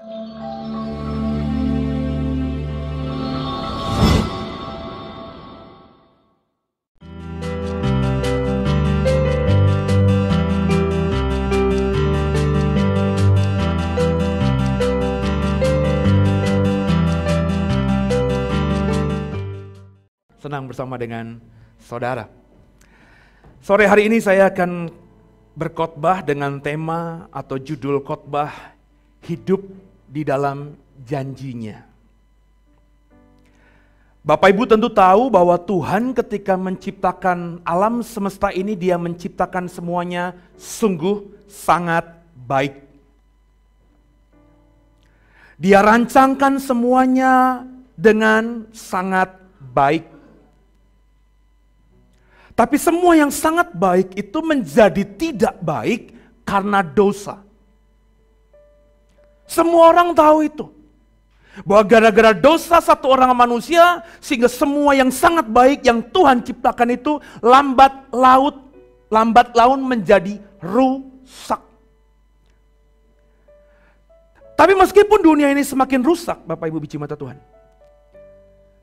Senang bersama dengan saudara. Sore hari ini saya akan berkhotbah dengan tema atau judul khotbah hidup di dalam janjinya. Bapak Ibu tentu tahu bahwa Tuhan ketika menciptakan alam semesta ini, Dia menciptakan semuanya sungguh sangat baik. Dia rancangkan semuanya dengan sangat baik. Tapi semua yang sangat baik itu menjadi tidak baik karena dosa. Semua orang tahu itu. Bahwa gara-gara dosa satu orang manusia, sehingga semua yang sangat baik yang Tuhan ciptakan itu lambat laun menjadi rusak. Tapi meskipun dunia ini semakin rusak, Bapak Ibu biji mata Tuhan,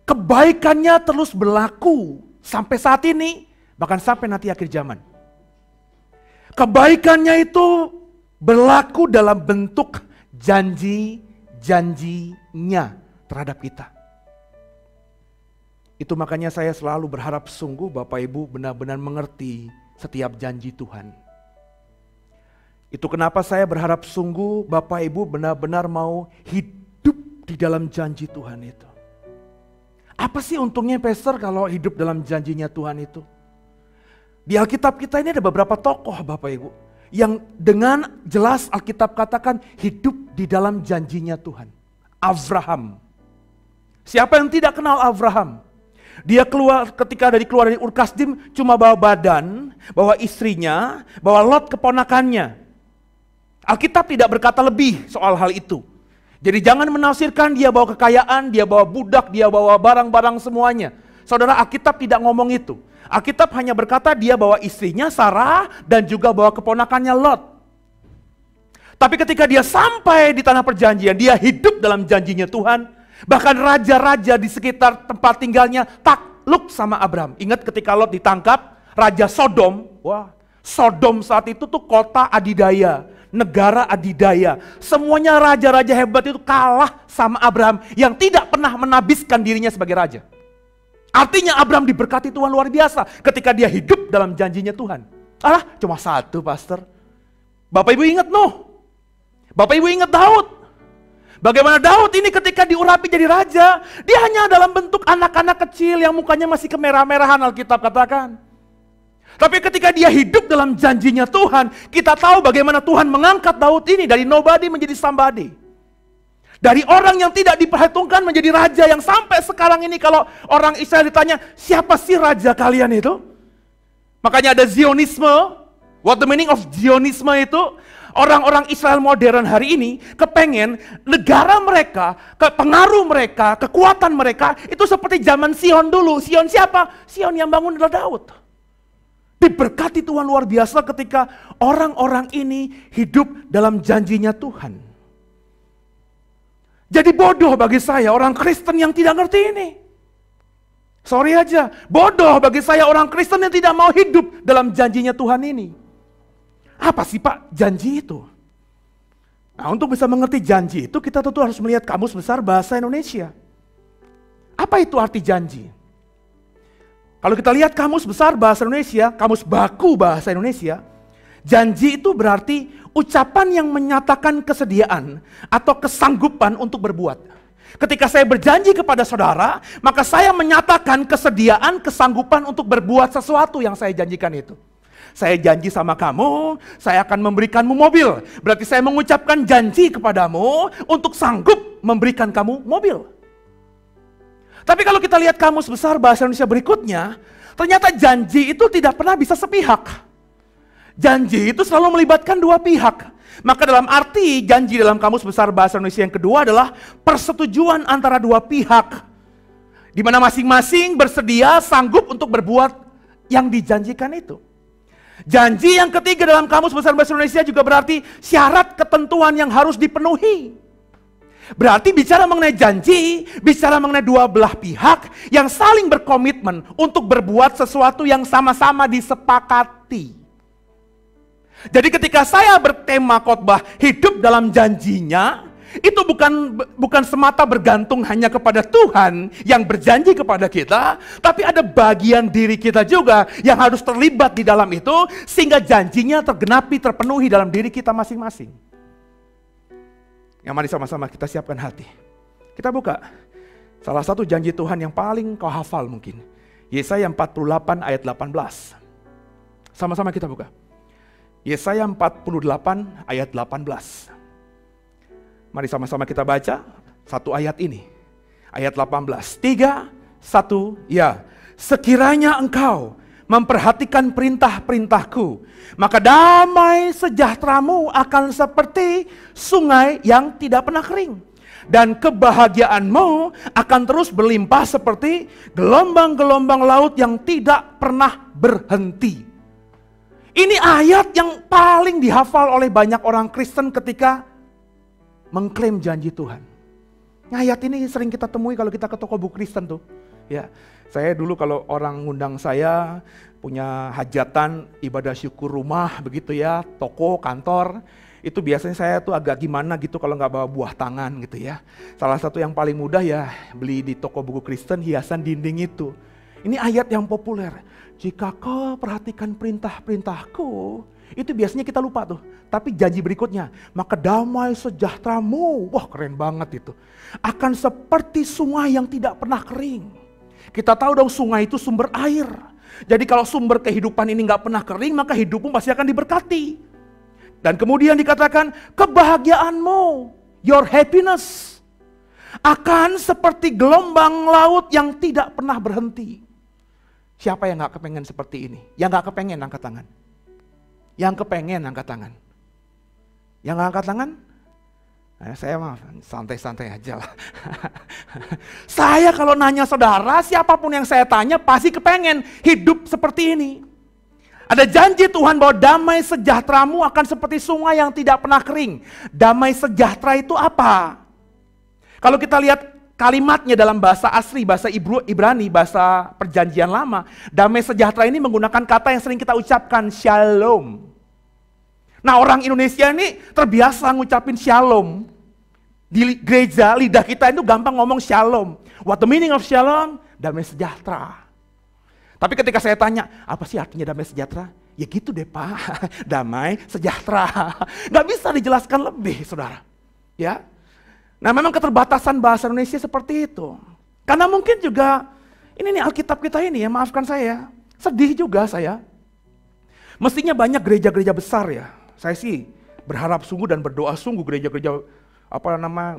kebaikannya terus berlaku sampai saat ini. Bahkan sampai nanti akhir zaman. Kebaikannya itu berlaku dalam bentuk janji-janjinya terhadap kita. Itu makanya saya selalu berharap sungguh Bapak Ibu benar-benar mengerti setiap janji Tuhan. Itu kenapa saya berharap sungguh Bapak Ibu benar-benar mau hidup di dalam janji Tuhan itu. Apa sih untungnya Pastor kalau hidup dalam janjinya Tuhan itu? Di Alkitab kita ini ada beberapa tokoh Bapak Ibu yang dengan jelas Alkitab katakan hidup di dalam janjinya Tuhan. Abraham. Siapa yang tidak kenal Abraham? Dia ketika keluar dari Ur Kasdim cuma bawa badan, bawa istrinya, bawa Lot keponakannya. Alkitab tidak berkata lebih soal hal itu. Jadi jangan menafsirkan dia bawa kekayaan, dia bawa budak, dia bawa barang-barang semuanya. Saudara, Alkitab tidak ngomong itu. Alkitab hanya berkata dia bawa istrinya Sarah dan juga bawa keponakannya Lot. Tapi ketika dia sampai di tanah perjanjian, dia hidup dalam janjinya Tuhan. Bahkan raja-raja di sekitar tempat tinggalnya takluk sama Abraham. Ingat ketika Lot ditangkap, Raja Sodom. Wah, Sodom saat itu tuh kota adidaya, negara adidaya. Semuanya raja-raja hebat itu kalah sama Abraham yang tidak pernah menabiskan dirinya sebagai raja. Artinya Abraham diberkati Tuhan luar biasa ketika dia hidup dalam janjinya Tuhan. Alah, cuma satu Pastor. Bapak Ibu ingat Nuh. Bapak Ibu ingat Daud. Bagaimana Daud ini ketika diurapi jadi raja, dia hanya dalam bentuk anak-anak kecil yang mukanya masih kemerah-merahan, Alkitab katakan. Tapi ketika dia hidup dalam janjinya Tuhan, kita tahu bagaimana Tuhan mengangkat Daud ini dari nobody menjadi somebody. Dari orang yang tidak diperhitungkan menjadi raja yang sampai sekarang ini kalau orang Israel ditanya, siapa sih raja kalian itu? Makanya ada Zionisme. What the meaning of Zionisme itu? Orang-orang Israel modern hari ini kepengen negara mereka, pengaruh mereka, kekuatan mereka itu seperti zaman Sion dulu. Sion siapa? Sion yang bangun adalah Daud. Diberkati Tuhan luar biasa ketika orang-orang ini hidup dalam janjinya Tuhan. Jadi bodoh bagi saya orang Kristen yang tidak ngerti ini. Sorry aja, bodoh bagi saya orang Kristen yang tidak mau hidup dalam janjinya Tuhan ini. Apa sih Pak janji itu? Nah, untuk bisa mengerti janji itu kita tentu harus melihat Kamus Besar Bahasa Indonesia. Apa itu arti janji? Kalau kita lihat Kamus Besar Bahasa Indonesia, Kamus Baku Bahasa Indonesia, janji itu berarti ucapan yang menyatakan kesediaan atau kesanggupan untuk berbuat. Ketika saya berjanji kepada saudara, maka saya menyatakan kesediaan, kesanggupan untuk berbuat sesuatu yang saya janjikan itu. Saya janji sama kamu, saya akan memberikanmu mobil. Berarti saya mengucapkan janji kepadamu untuk sanggup memberikan kamu mobil. Tapi kalau kita lihat Kamus Besar Bahasa Indonesia berikutnya, ternyata janji itu tidak pernah bisa sepihak. Janji itu selalu melibatkan dua pihak. Maka dalam arti janji dalam Kamus Besar Bahasa Indonesia yang kedua adalah persetujuan antara dua pihak. Di mana masing-masing bersedia sanggup untuk berbuat yang dijanjikan itu. Janji yang ketiga dalam Kamus Besar Bahasa Indonesia juga berarti syarat ketentuan yang harus dipenuhi. Berarti bicara mengenai janji, bicara mengenai dua belah pihak yang saling berkomitmen untuk berbuat sesuatu yang sama-sama disepakati. Jadi ketika saya bertema khotbah hidup dalam janjinya, itu bukan semata bergantung hanya kepada Tuhan yang berjanji kepada kita, tapi ada bagian diri kita juga yang harus terlibat di dalam itu, sehingga janjinya tergenapi, terpenuhi dalam diri kita masing-masing. Yang mari sama-sama kita siapkan hati. Kita buka salah satu janji Tuhan yang paling kau hafal mungkin. Yesaya 48 ayat 18. Sama-sama kita buka. Yesaya 48 ayat 18. Mari sama-sama kita baca satu ayat ini. Ayat 18. 3, 1, ya. Sekiranya engkau memperhatikan perintah-perintahku, maka damai sejahteramu akan seperti sungai yang tidak pernah kering. Dan kebahagiaanmu akan terus berlimpah seperti gelombang-gelombang laut yang tidak pernah berhenti. Ini ayat yang paling dihafal oleh banyak orang Kristen ketika mengklaim janji Tuhan. Ayat ini sering kita temui kalau kita ke toko buku Kristen tuh. Ya, saya dulu kalau orang ngundang saya punya hajatan, ibadah syukur rumah begitu ya, toko, kantor, itu biasanya saya tuh agak gimana gitu kalau nggak bawa buah tangan gitu ya. Salah satu yang paling mudah ya beli di toko buku Kristen hiasan dinding itu. Ini ayat yang populer. Jika kau perhatikan perintah-perintahku, itu biasanya kita lupa tuh. Tapi janji berikutnya, maka damai sejahteramu, wah keren banget itu, akan seperti sungai yang tidak pernah kering. Kita tahu dong sungai itu sumber air. Jadi kalau sumber kehidupan ini nggak pernah kering, maka hidupmu pasti akan diberkati. Dan kemudian dikatakan kebahagiaanmu, your happiness, akan seperti gelombang laut yang tidak pernah berhenti. Siapa yang nggak kepengen seperti ini? Yang nggak kepengen angkat tangan. Yang kepengen angkat tangan. Yang nggak angkat tangan? Nah, saya mah santai-santai aja lah. Saya kalau nanya saudara, siapapun yang saya tanya pasti kepengen hidup seperti ini. Ada janji Tuhan bahwa damai sejahteramu akan seperti sungai yang tidak pernah kering. Damai sejahtera itu apa? Kalau kita lihat kalimatnya dalam bahasa asli, bahasa Ibrani, bahasa perjanjian lama, damai sejahtera ini menggunakan kata yang sering kita ucapkan, shalom. Nah orang Indonesia ini terbiasa ngucapin shalom. Di gereja lidah kita itu gampang ngomong shalom. What the meaning of shalom? Damai sejahtera. Tapi ketika saya tanya, apa sih artinya damai sejahtera? Ya gitu deh Pak, damai sejahtera. Gak bisa dijelaskan lebih saudara. Ya. Nah memang keterbatasan bahasa Indonesia seperti itu. Karena mungkin juga, ini nih Alkitab kita ini ya, maafkan saya. Sedih juga saya. Mestinya banyak gereja-gereja besar ya. Saya sih berharap sungguh dan berdoa sungguh gereja-gereja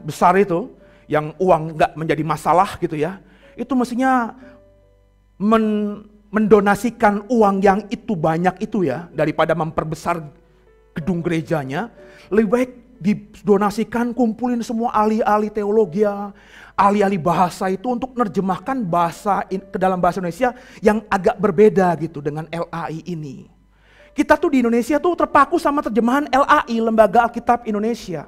besar itu yang uang nggak menjadi masalah gitu ya. Itu mestinya mendonasikan uang yang itu banyak itu ya daripada memperbesar gedung gerejanya. Lebih baik didonasikan, kumpulin semua ahli-ahli teologi, ahli-ahli bahasa itu untuk menerjemahkan bahasa ke dalam bahasa Indonesia yang agak berbeda gitu dengan LAI ini. Kita tuh di Indonesia tuh terpaku sama terjemahan LAI, Lembaga Alkitab Indonesia.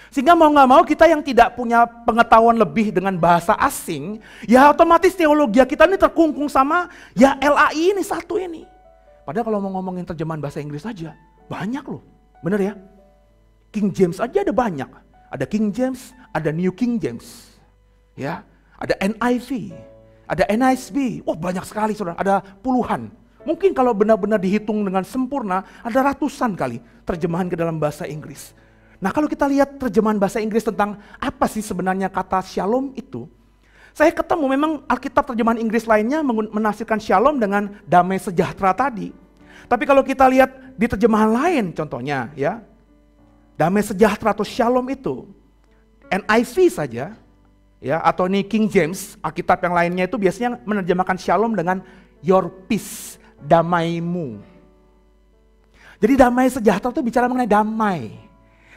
Sehingga mau gak mau kita yang tidak punya pengetahuan lebih dengan bahasa asing, ya otomatis teologi kita ini terkungkung sama ya LAI ini satu ini. Padahal kalau mau ngomongin terjemahan bahasa Inggris aja, banyak loh, bener ya? King James aja ada banyak. Ada King James, ada New King James. Ya, ada NIV, ada NISB. Wah, banyak sekali saudara, ada puluhan. Mungkin kalau benar-benar dihitung dengan sempurna, ada ratusan kali terjemahan ke dalam bahasa Inggris. Nah kalau kita lihat terjemahan bahasa Inggris tentang apa sih sebenarnya kata shalom itu, saya ketemu memang Alkitab terjemahan Inggris lainnya menafsirkan shalom dengan damai sejahtera tadi. Tapi kalau kita lihat di terjemahan lain contohnya ya, damai sejahtera atau shalom itu, NIV saja, ya atau ini King James, Alkitab yang lainnya itu biasanya menerjemahkan shalom dengan your peace, damaimu. Jadi damai sejahtera itu bicara mengenai damai.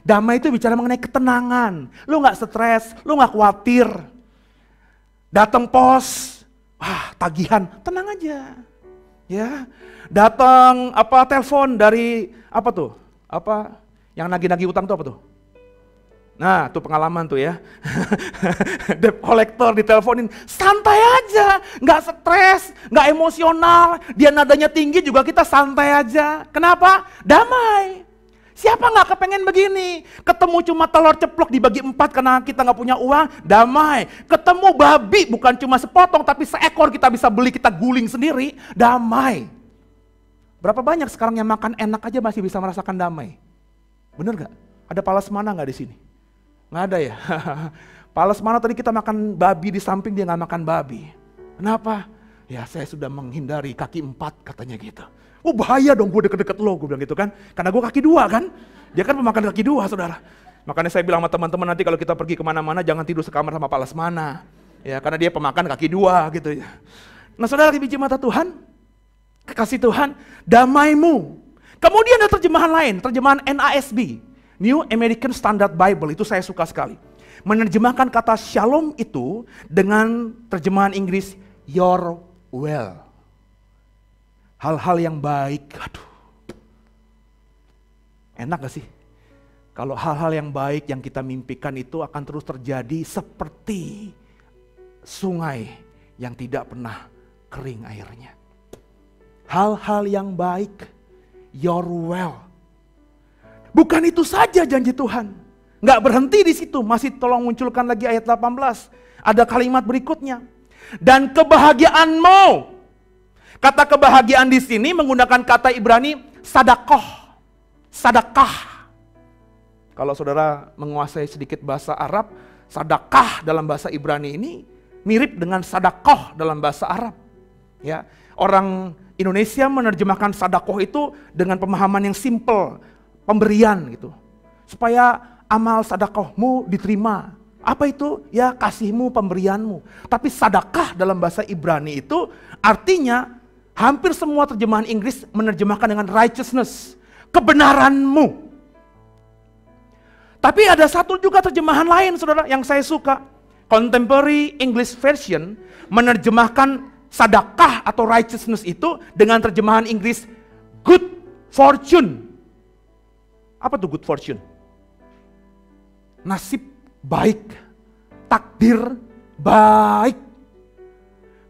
Damai itu bicara mengenai ketenangan. Lu gak stres, lu gak khawatir. Datang pos, wah tagihan, tenang aja. Ya, datang telepon dari apa tuh? Yang nagih-nagih utang tuh apa tuh? Nah, tuh pengalaman tuh ya. Debt collector diteleponin, santai aja, nggak stres, nggak emosional. Dia nadanya tinggi juga kita santai aja. Kenapa? Damai. Siapa nggak kepengen begini? Ketemu cuma telur ceplok dibagi 4 karena kita nggak punya uang, damai. Ketemu babi bukan cuma sepotong tapi seekor kita bisa beli, kita guling sendiri, damai. Berapa banyak sekarang yang makan enak aja masih bisa merasakan damai? Bener nggak? Ada Palasmana nggak di sini? Nggak ada ya? Palasmana tadi kita makan babi di samping, dia nggak makan babi. Kenapa? Ya saya sudah menghindari kaki 4 katanya gitu. Oh bahaya dong gue deket-deket lo, gue bilang gitu kan. Karena gue kaki 2 kan. Dia kan pemakan kaki 2 saudara. Makanya saya bilang sama teman-teman nanti kalau kita pergi kemana-mana jangan tidur sekamar sama Palasmana. Ya karena dia pemakan kaki 2 gitu ya. Nah saudara biji mata Tuhan, kekasih Tuhan, damaimu. Kemudian ada terjemahan lain, terjemahan NASB. New American Standard Bible, itu saya suka sekali. Menerjemahkan kata shalom itu dengan terjemahan Inggris, your will. Hal-hal yang baik, aduh. Enak gak sih? Kalau hal-hal yang baik yang kita mimpikan itu akan terus terjadi seperti sungai yang tidak pernah kering airnya. Hal-hal yang baik, your will. Bukan itu saja janji Tuhan. Nggak berhenti di situ, masih tolong munculkan lagi ayat 18. Ada kalimat berikutnya. Dan kebahagiaanmu. Kata kebahagiaan di sini menggunakan kata Ibrani sadakoh. Sadakah. Kalau saudara menguasai sedikit bahasa Arab, sadakah dalam bahasa Ibrani ini mirip dengan sadakoh dalam bahasa Arab. Ya, orang Indonesia menerjemahkan sadakoh itu dengan pemahaman yang simple, pemberian gitu. Supaya amal sadakohmu diterima. Apa itu? Ya kasihmu, pemberianmu. Tapi sadakah dalam bahasa Ibrani itu artinya hampir semua terjemahan Inggris menerjemahkan dengan righteousness, kebenaranmu. Tapi ada satu juga terjemahan lain saudara yang saya suka. Contemporary English Version menerjemahkan sadakah atau righteousness itu dengan terjemahan Inggris good fortune. Apa tuh good fortune? Nasib baik, takdir baik.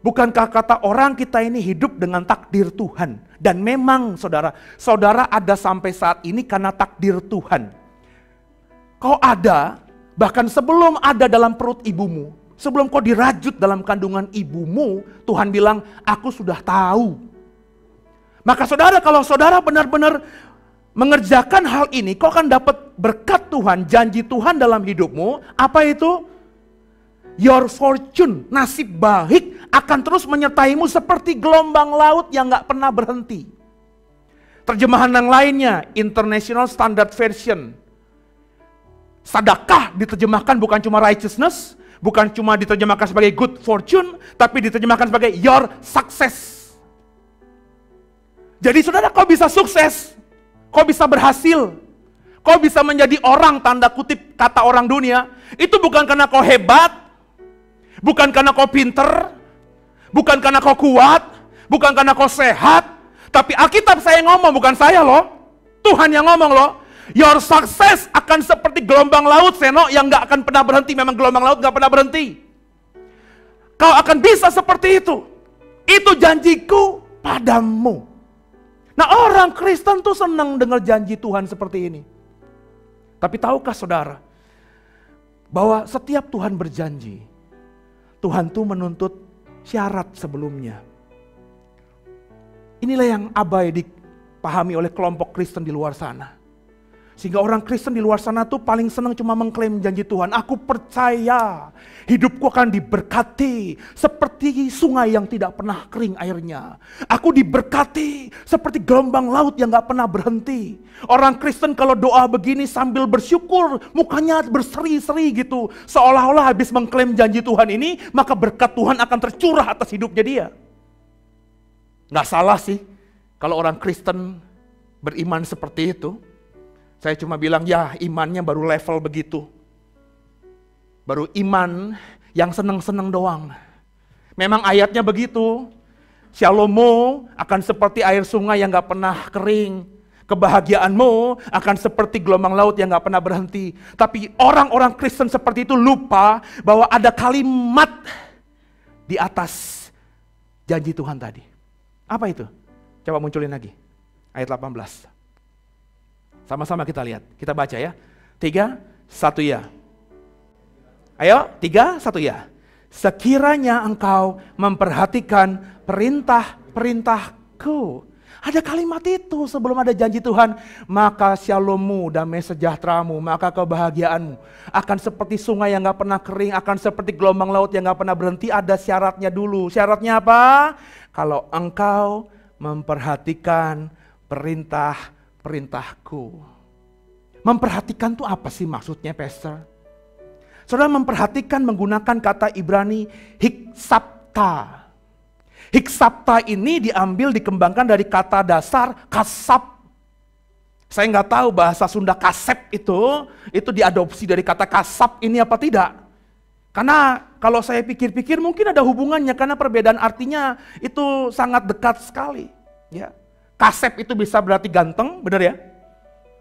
Bukankah kata orang kita ini hidup dengan takdir Tuhan? Dan memang saudara ada sampai saat ini karena takdir Tuhan. Kau ada, bahkan sebelum ada dalam perut ibumu, sebelum kau dirajut dalam kandungan ibumu, Tuhan bilang, aku sudah tahu. Maka saudara, kalau saudara benar-benar mengerjakan hal ini, kau akan dapat berkat Tuhan, janji Tuhan dalam hidupmu. Apa itu? Your fortune, nasib baik akan terus menyertaimu seperti gelombang laut yang gak pernah berhenti. Terjemahan yang lainnya, International Standard Version. Sadakah diterjemahkan bukan cuma righteousness, bukan cuma diterjemahkan sebagai good fortune, tapi diterjemahkan sebagai your success. Jadi saudara, kau bisa sukses, kau bisa berhasil, kau bisa menjadi orang tanda kutip kata orang dunia, itu bukan karena kau hebat, bukan karena kau pinter, bukan karena kau kuat, bukan karena kau sehat, tapi Alkitab saya ngomong, bukan saya loh, Tuhan yang ngomong loh. Your success akan seperti gelombang laut, Seno, yang gak akan pernah berhenti. Memang gelombang laut gak pernah berhenti. Kau akan bisa seperti itu. Itu janjiku padamu. Nah, orang Kristen tuh senang dengar janji Tuhan seperti ini. Tapi tahukah saudara, bahwa setiap Tuhan berjanji, Tuhan tuh menuntut syarat sebelumnya. Inilah yang abai dipahami oleh kelompok Kristen di luar sana. Sehingga orang Kristen di luar sana tuh paling senang cuma mengklaim janji Tuhan. Aku percaya hidupku akan diberkati seperti sungai yang tidak pernah kering airnya. Aku diberkati seperti gelombang laut yang gak pernah berhenti. Orang Kristen kalau doa begini sambil bersyukur, mukanya berseri-seri gitu. Seolah-olah habis mengklaim janji Tuhan ini, maka berkat Tuhan akan tercurah atas hidupnya dia. Gak salah sih kalau orang Kristen beriman seperti itu. Saya cuma bilang ya imannya baru level begitu. Baru iman yang seneng-seneng doang. Memang ayatnya begitu. Shalommu akan seperti air sungai yang gak pernah kering. Kebahagiaanmu akan seperti gelombang laut yang gak pernah berhenti. Tapi orang-orang Kristen seperti itu lupa bahwa ada kalimat di atas janji Tuhan tadi. Apa itu? Coba munculin lagi. Ayat 18. Sama-sama kita lihat. Kita baca ya. 3, 1 ya. Ayo, 3, 1 ya. Sekiranya engkau memperhatikan perintah-perintahku. Ada kalimat itu sebelum ada janji Tuhan. Maka shalommu, damai sejahteramu, maka kebahagiaanmu akan seperti sungai yang gak pernah kering, akan seperti gelombang laut yang gak pernah berhenti. Ada syaratnya dulu. Syaratnya apa? Kalau engkau memperhatikan perintah-perintahku. Memperhatikan itu apa sih maksudnya, Pastor? Saudara, memperhatikan menggunakan kata Ibrani hiksapta. Hiksapta ini diambil, dikembangkan dari kata dasar kasap. Saya nggak tahu bahasa Sunda kasep itu diadopsi dari kata kasap ini apa tidak. Karena kalau saya pikir-pikir mungkin ada hubungannya, karena perbedaan artinya itu sangat dekat sekali. Ya. Kasep itu bisa berarti ganteng, benar ya?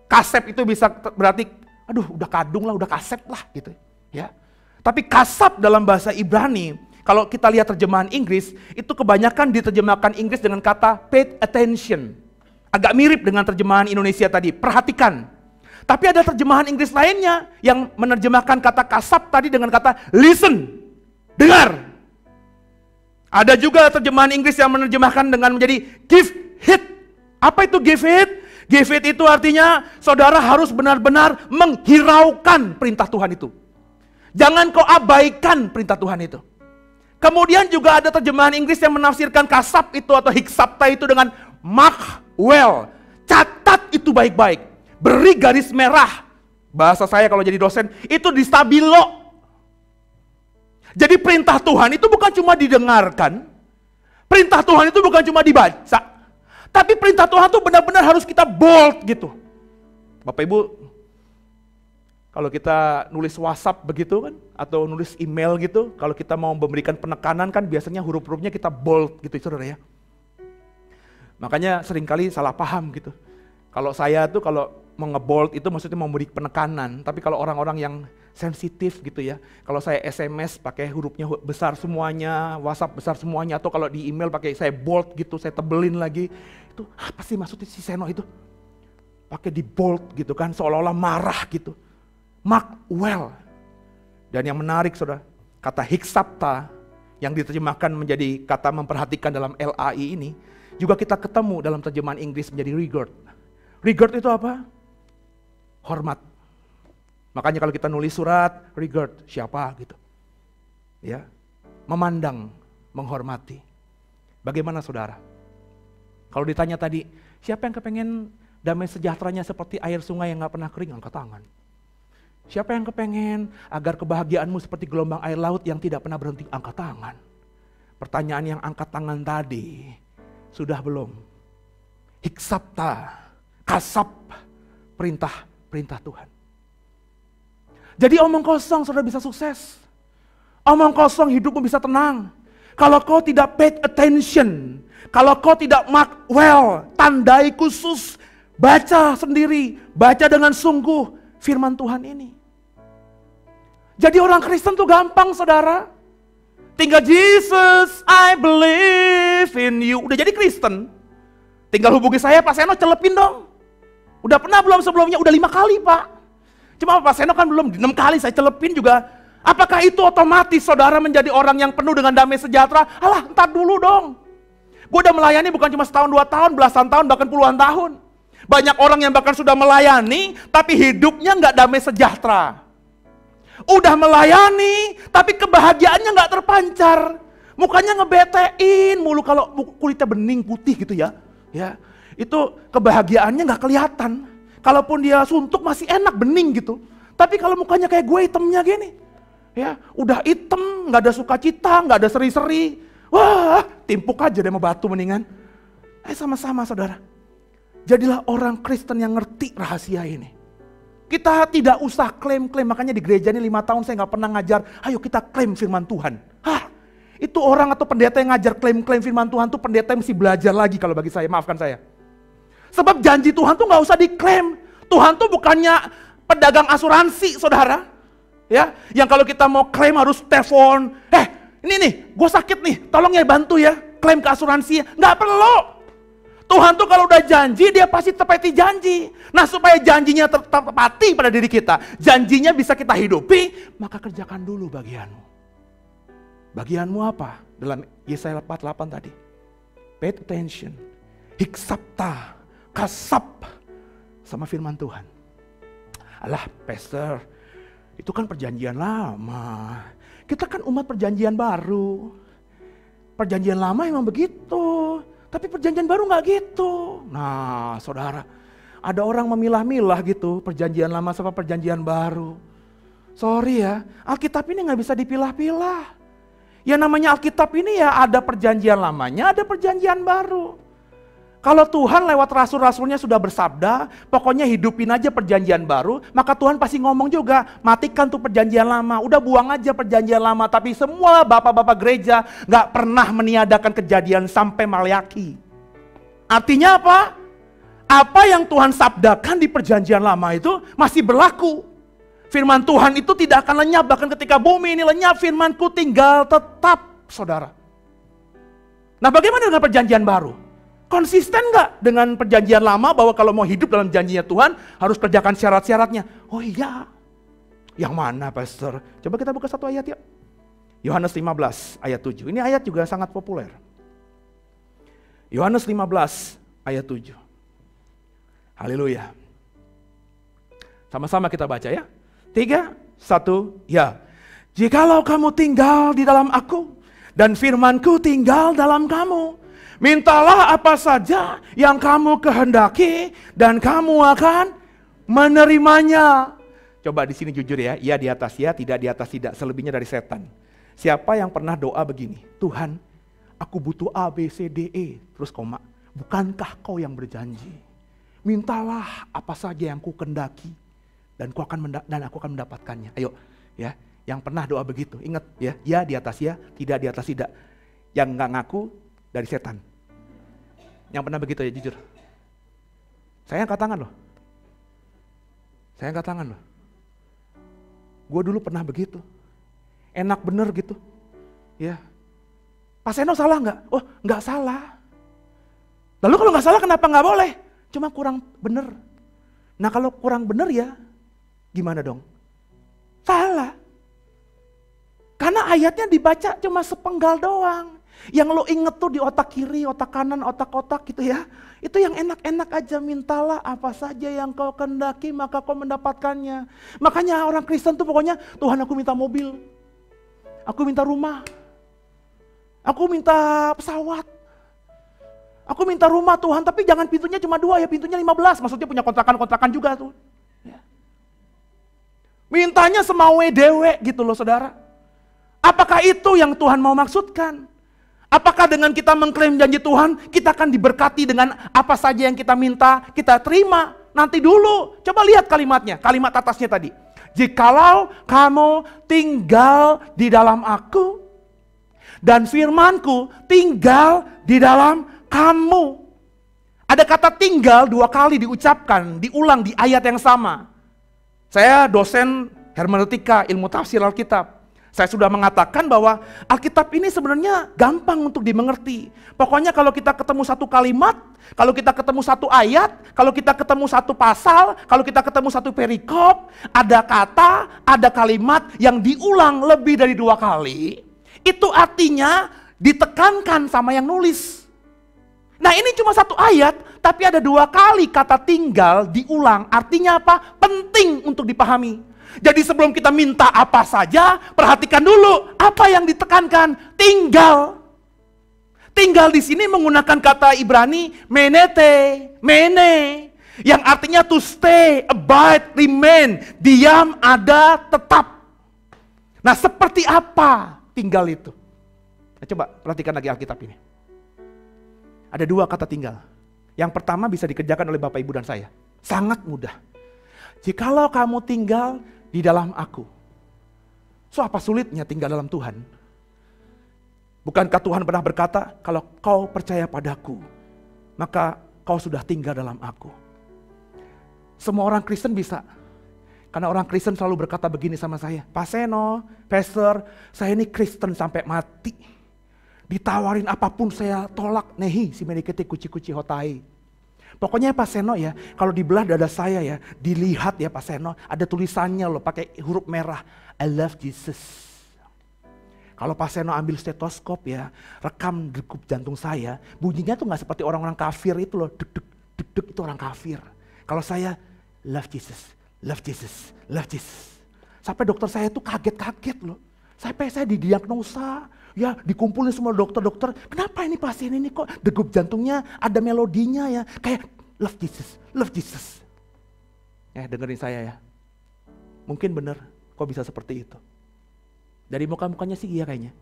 Kasep itu bisa berarti, aduh udah kadung lah, udah kasep lah gitu. Ya. Tapi kasap dalam bahasa Ibrani, kalau kita lihat terjemahan Inggris, itu kebanyakan diterjemahkan Inggris dengan kata paid attention. Agak mirip dengan terjemahan Indonesia tadi, perhatikan. Tapi ada terjemahan Inggris lainnya yang menerjemahkan kata kasap tadi dengan kata listen, dengar. Ada juga terjemahan Inggris yang menerjemahkan dengan menjadi give heed. Apa itu give heed? Give heed itu artinya saudara harus benar-benar menghiraukan perintah Tuhan itu. Jangan kau abaikan perintah Tuhan itu. Kemudian juga ada terjemahan Inggris yang menafsirkan kasap itu atau hiksapta itu dengan mark well. Catat itu baik-baik. Beri garis merah. Bahasa saya kalau jadi dosen itu di stabilo. Jadi perintah Tuhan itu bukan cuma didengarkan. Perintah Tuhan itu bukan cuma dibaca. Tapi perintah Tuhan itu benar-benar harus kita bold gitu. Bapak Ibu, kalau kita nulis WhatsApp begitu kan, atau nulis email gitu, kalau kita mau memberikan penekanan kan biasanya huruf-hurufnya kita bold gitu, saudara ya. Makanya seringkali salah paham gitu. Kalau saya tuh kalau mau ngebold itu maksudnya mau memberi penekanan, tapi kalau orang-orang yang sensitif gitu ya, kalau saya SMS pakai hurufnya besar semuanya, WhatsApp besar semuanya, atau kalau di email pakai saya bold gitu, saya tebelin lagi, itu apa sih maksudnya si Seno itu? Pakai di bold gitu kan, seolah-olah marah gitu. Mark well. Dan yang menarik saudara, kata hiksapta yang diterjemahkan menjadi kata memperhatikan dalam LAI ini, juga kita ketemu dalam terjemahan Inggris menjadi regard. Regard itu apa? Hormat. Makanya kalau kita nulis surat, regard siapa gitu. Ya, memandang, menghormati. Bagaimana saudara? Kalau ditanya tadi, siapa yang kepengen damai sejahteranya seperti air sungai yang gak pernah kering? Angkat tangan. Siapa yang kepengen agar kebahagiaanmu seperti gelombang air laut yang tidak pernah berhenti? Angkat tangan. Pertanyaan yang angkat tangan tadi, sudah belum? Hiksapta, kasap, perintah Tuhan. Jadi omong kosong saudara bisa sukses. Omong kosong hidupmu bisa tenang. Kalau kau tidak pay attention, kalau kau tidak mark well, tandai khusus, baca sendiri, baca dengan sungguh firman Tuhan ini. Jadi orang Kristen tuh gampang saudara. Tinggal Jesus, I believe in you. Udah jadi Kristen. Tinggal hubungi saya, Pak Seno celepin dong. Udah pernah belum sebelumnya? Udah 5 kali Pak. Cuma Pak Seno kan belum, 6 kali saya celepin juga. Apakah itu otomatis saudara menjadi orang yang penuh dengan damai sejahtera? Alah, entar dulu dong. Gue udah melayani bukan cuma setahun, 2 tahun, belasan tahun, bahkan puluhan tahun. Banyak orang yang bahkan sudah melayani, tapi hidupnya nggak damai sejahtera. Udah melayani, tapi kebahagiaannya nggak terpancar. Mukanya ngebetein mulu kalau kulitnya bening putih gitu ya. Ya, itu kebahagiaannya nggak kelihatan. Kalaupun dia suntuk masih enak bening gitu. Tapi kalau mukanya kayak gue hitamnya gini, ya udah hitam, nggak ada sukacita, nggak ada seri-seri. Wah, timpuk aja deh sama batu mendingan. Sama-sama saudara. Jadilah orang Kristen yang ngerti rahasia ini. Kita tidak usah klaim-klaim, makanya di gereja ini 5 tahun saya nggak pernah ngajar, ayo kita klaim firman Tuhan. Hah, itu orang atau pendeta yang ngajar klaim-klaim firman Tuhan tuh pendeta yang mesti belajar lagi kalau bagi saya, maafkan saya. Sebab janji Tuhan tuh gak usah diklaim. Tuhan tuh bukannya pedagang asuransi, saudara. Ya, yang kalau kita mau klaim harus telepon. Ini nih, gue sakit nih, tolong ya bantu ya, klaim ke asuransi. Gak perlu. Tuhan tuh kalau udah janji, dia pasti tepati janji. Nah, supaya janjinya tertepati pada diri kita, janjinya bisa kita hidupi, maka kerjakan dulu bagianmu. Bagianmu apa? Dalam Yesaya 48 tadi. Pay attention. Hiksapta, kasap sama firman Tuhan. Alah, pastor, itu kan perjanjian lama. Kita kan umat perjanjian baru. Perjanjian lama emang begitu. Tapi perjanjian baru gak gitu. Nah, saudara, ada orang memilah-milah gitu, perjanjian lama sama perjanjian baru. Sorry ya, Alkitab ini gak bisa dipilah-pilah. Ya namanya Alkitab ini ya ada perjanjian lamanya, ada perjanjian baru. Kalau Tuhan lewat rasul-rasulnya sudah bersabda, pokoknya hidupin aja perjanjian baru, maka Tuhan pasti ngomong juga, matikan tuh perjanjian lama, udah buang aja perjanjian lama. Tapi semua bapak-bapak gereja gak pernah meniadakan kejadian sampai Maleaki. Artinya apa? Apa yang Tuhan sabdakan di perjanjian lama itu masih berlaku. Firman Tuhan itu tidak akan lenyap, bahkan ketika bumi ini lenyap, firmanku tinggal tetap, saudara. Nah, bagaimana dengan perjanjian baru? Konsisten gak dengan perjanjian lama bahwa kalau mau hidup dalam janjinya Tuhan harus kerjakan syarat-syaratnya? Oh iya. Yang mana, pastor? Coba kita buka satu ayat yuk. Yohanes 15 ayat 7. Ini ayat juga sangat populer. Yohanes 15 ayat 7. Haleluya. Sama-sama kita baca ya. 3, 1, ya. Jikalau kamu tinggal di dalam aku dan firmanku tinggal dalam kamu, mintalah apa saja yang kamu kehendaki dan kamu akan menerimanya. Coba di sini jujur ya, iya di atas ya, tidak di atas tidak, selebihnya dari setan. Siapa yang pernah doa begini? Tuhan, aku butuh A, B, C, D, E, terus koma. Bukankah kau yang berjanji? Mintalah apa saja yang ku kehendaki dan aku akan mendapatkannya. Ayo ya, yang pernah doa begitu, ingat ya, ya di atas ya, tidak di atas tidak. Yang nggak ngaku dari setan. Yang pernah begitu ya, jujur. Saya angkat tangan loh. Saya angkat tangan loh. Gue dulu pernah begitu. Enak bener gitu. Ya. Pak Seno salah nggak? Oh, nggak salah. Lalu kalau nggak salah kenapa nggak boleh? Cuma kurang bener. Nah kalau kurang bener ya, gimana dong? Salah. Karena ayatnya dibaca cuma sepenggal doang. Yang lo inget tuh di otak kiri, otak kanan, otak-otak gitu ya. Itu yang enak-enak aja, mintalah apa saja yang kau kehendaki maka kau mendapatkannya. Makanya orang Kristen tuh pokoknya, Tuhan aku minta mobil. Aku minta rumah. Aku minta pesawat. Aku minta rumah Tuhan, tapi jangan pintunya cuma 2 ya, pintunya 15. Maksudnya punya kontrakan-kontrakan juga tuh. Ya. Mintanya semau dewe gitu loh saudara. Apakah itu yang Tuhan mau maksudkan? Apakah dengan kita mengklaim janji Tuhan, kita akan diberkati dengan apa saja yang kita minta, kita terima? Nanti dulu, coba lihat kalimatnya, kalimat atasnya tadi. Jikalau kamu tinggal di dalam aku, dan firmanku tinggal di dalam kamu. Ada kata tinggal 2 kali diucapkan, diulang di ayat yang sama. Saya dosen hermeneutika, ilmu tafsir Alkitab. Saya sudah mengatakan bahwa Alkitab ini sebenarnya gampang untuk dimengerti. Pokoknya kalau kita ketemu satu kalimat, kalau kita ketemu satu ayat, kalau kita ketemu satu pasal, kalau kita ketemu satu perikop, ada kata, ada kalimat yang diulang lebih dari 2 kali, itu artinya ditekankan sama yang nulis. Nah ini cuma satu ayat, tapi ada 2 kali kata tinggal diulang. Artinya apa? Penting untuk dipahami. Jadi sebelum kita minta apa saja, perhatikan dulu apa yang ditekankan. Tinggal. Tinggal di sini menggunakan kata Ibrani menete, mene, yang artinya to stay, abide, remain, diam, ada, tetap. Nah seperti apa tinggal itu? Nah, coba perhatikan lagi Alkitab ini. Ada 2 kata tinggal. Yang pertama bisa dikerjakan oleh Bapak Ibu dan saya. Sangat mudah. Jikalau kamu tinggal di dalam aku. So apa sulitnya tinggal dalam Tuhan? Bukankah Tuhan pernah berkata, kalau kau percaya padaku, maka kau sudah tinggal dalam aku. Semua orang Kristen bisa. Karena orang Kristen selalu berkata begini sama saya, Pak Seno, Pastor, saya ini Kristen sampai mati. Ditawarin apapun saya tolak, nehi si medikete kuci-kuci hotai. Pokoknya Pak Seno ya, kalau dibelah dada saya ya, dilihat ya Pak Seno, ada tulisannya loh pakai huruf merah, I love Jesus. Kalau Pak Seno ambil stetoskop ya, rekam degup jantung saya, bunyinya tuh gak seperti orang-orang kafir itu loh, deg-deg itu orang kafir. Kalau saya, love Jesus, love Jesus, love Jesus. Sampai dokter saya tuh kaget-kaget loh. Sampai saya didiagnosa, ya dikumpulin semua dokter-dokter, kenapa ini pasien ini kok degup jantungnya ada melodinya ya, kayak love Jesus, love Jesus. Dengerin saya ya, mungkin bener kok bisa seperti itu. Dari muka-mukanya sih iya kayaknya.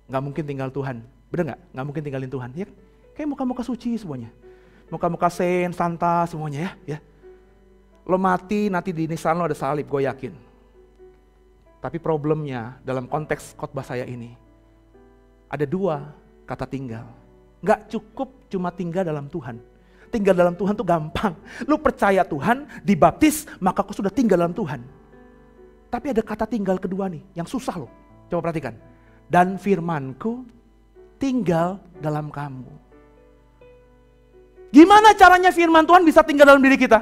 Gak mungkin tinggal Tuhan. Bener gak? Gak mungkin tinggalin Tuhan. Ya, kayak muka-muka suci semuanya. Muka-muka saint, santa semuanya ya. Lo mati nanti di nisan lo ada salib, gue yakin. Tapi problemnya dalam konteks khotbah saya ini. Ada dua kata tinggal. Gak cukup cuma tinggal dalam Tuhan. Tinggal dalam Tuhan tuh gampang. Lo percaya Tuhan, dibaptis, maka kau sudah tinggal dalam Tuhan. Tapi ada kata tinggal kedua nih, yang susah loh. Coba perhatikan. Dan firmanku tinggal dalam kamu. Gimana caranya firman Tuhan bisa tinggal dalam diri kita?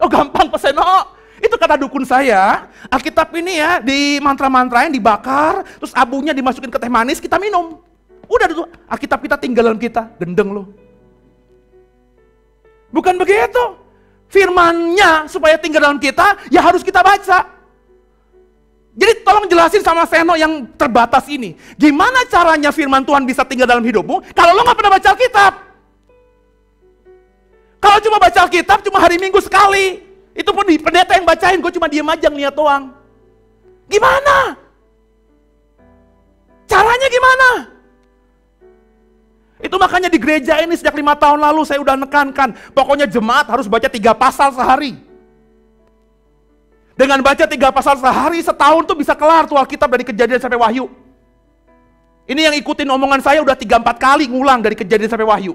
Oh gampang Pak Seno. Itu kata dukun saya. Alkitab ini ya di mantra-mantrain dibakar, terus abunya dimasukin ke teh manis, kita minum. Udah tuh Alkitab kita tinggal dalam kita. Gendeng loh. Bukan begitu. Firmannya supaya tinggal dalam kita, ya harus kita baca. Jadi tolong jelasin sama Seno yang terbatas ini. Gimana caranya firman Tuhan bisa tinggal dalam hidupmu kalau lo gak pernah baca Alkitab? Kalau cuma baca Alkitab cuma hari Minggu sekali. Itu pun di pendeta yang bacain, gue cuma diem aja ngeliat doang. Gimana? Caranya gimana? Itu makanya di gereja ini sejak 5 tahun lalu saya udah nekankan. Pokoknya jemaat harus baca 3 pasal sehari. Dengan baca 3 pasal sehari, setahun tuh bisa kelar tuh Alkitab dari Kejadian sampai Wahyu. Ini yang ikutin omongan saya udah 3-4 kali ngulang dari Kejadian sampai Wahyu.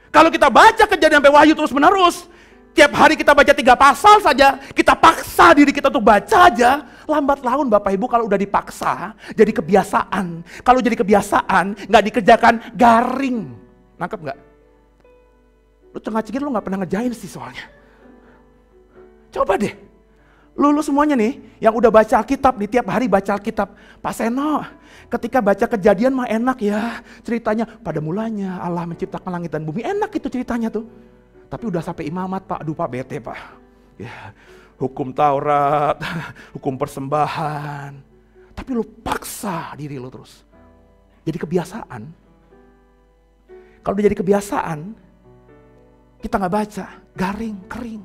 Kalau kita baca Kejadian sampai Wahyu terus menerus, tiap hari kita baca 3 pasal saja, kita paksa diri kita untuk baca aja, lambat laun Bapak Ibu kalau udah dipaksa, jadi kebiasaan. Kalau jadi kebiasaan, gak dikerjakan, garing. Nangkep gak? Lu cengah-cengir lu gak pernah ngerjain sih soalnya. Coba deh. Lu semuanya nih, yang udah baca Alkitab nih, tiap hari baca Alkitab. Pak Seno, ketika baca Kejadian mah enak ya. Ceritanya, pada mulanya Allah menciptakan langit dan bumi. Enak itu ceritanya tuh. Tapi udah sampai imamat Pak, aduh Pak bete Pak. Ya, hukum Taurat, hukum persembahan. Tapi lu paksa diri lu terus. Jadi kebiasaan. Kalau udah jadi kebiasaan, kita gak baca, garing, kering.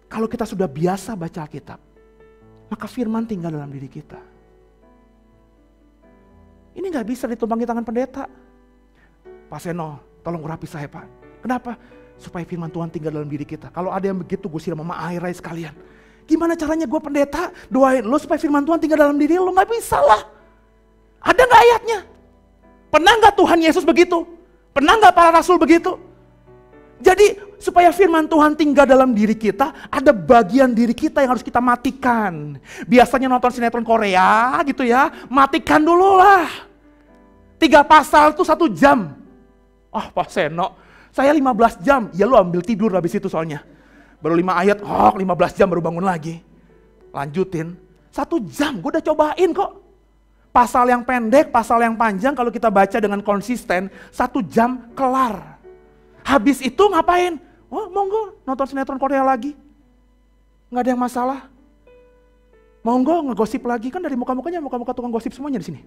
Kalau kita sudah biasa baca Alkitab, maka firman tinggal dalam diri kita. Ini gak bisa ditumpangi tangan pendeta. Pak Seno, tolong urapi saya Pak. Kenapa? Supaya firman Tuhan tinggal dalam diri kita. Kalau ada yang begitu, gue siram sama air aja sekalian. Gimana caranya gue pendeta doain lo supaya firman Tuhan tinggal dalam diri lo? Gak bisa lah. Ada gak ayatnya? Pernah gak Tuhan Yesus begitu? Pernah gak para rasul begitu? Jadi supaya firman Tuhan tinggal dalam diri kita, ada bagian diri kita yang harus kita matikan. Biasanya nonton sinetron Korea gitu ya, matikan dulu lah. 3 pasal tuh 1 jam. Pak Seno, saya 15 jam. Ya lu ambil tidur habis itu soalnya. Baru 5 ayat, 15 jam baru bangun lagi. Lanjutin, 1 jam, gue udah cobain kok. Pasal yang pendek, pasal yang panjang kalau kita baca dengan konsisten, 1 jam kelar. Habis itu ngapain? Monggo nonton sinetron Korea lagi. Nggak ada yang masalah. Monggo ngegosip lagi, kan dari muka-mukanya muka-muka tukang gosip semuanya di sini.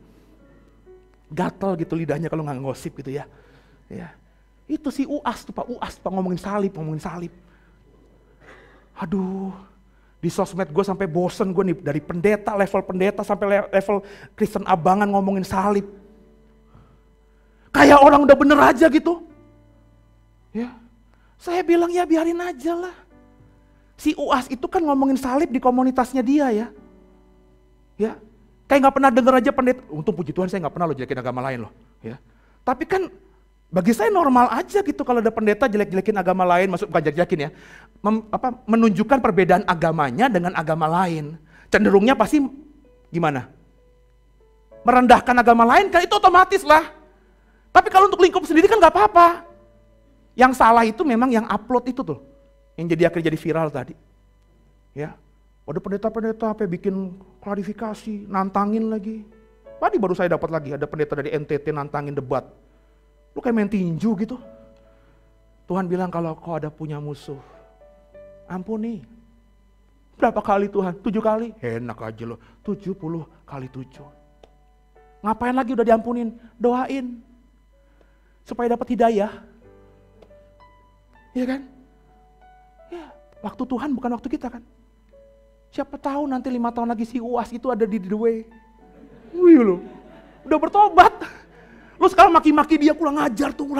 Gatel gitu lidahnya kalau nggak ngegosip gitu ya. Ya. Itu si UAS tuh Pak ngomongin salib. Aduh, di sosmed gue sampai bosen gue nih, dari pendeta, level pendeta sampai level Kristen abangan ngomongin salib. Kayak orang udah bener aja gitu. Ya, saya bilang ya biarin aja lah. Si UAS itu kan ngomongin salib di komunitasnya dia ya. Ya, kayak gak pernah denger aja pendeta. Untung puji Tuhan saya gak pernah loh jelekin agama lain loh. Ya. Tapi kan Bagi saya normal aja gitu kalau ada pendeta jelek-jelekin agama lain, bukan jelek-jelekin ya, menunjukkan perbedaan agamanya dengan agama lain. Cenderungnya pasti gimana? Merendahkan agama lain kan itu otomatis lah. Tapi kalau untuk lingkup sendiri kan gak apa-apa. Yang salah itu memang yang upload itu tuh, yang jadi akhirnya jadi viral tadi. Ya, ada pendeta-pendeta apa bikin klarifikasi, nantangin lagi. Tadi baru saya dapat lagi ada pendeta dari NTT nantangin debat. Lu kayak main tinju gitu. Tuhan bilang kalau kau ada punya musuh, ampuni. Berapa kali Tuhan? 7 kali? Enak aja loh, 70 kali 7. Ngapain lagi udah diampunin? Doain. Supaya dapat hidayah. Iya kan? Ya, waktu Tuhan bukan waktu kita kan. Siapa tahu nanti 5 tahun lagi si UAS itu ada di the way. Wih loh, udah bertobat. Lu sekarang maki-maki dia kurang ajar. 5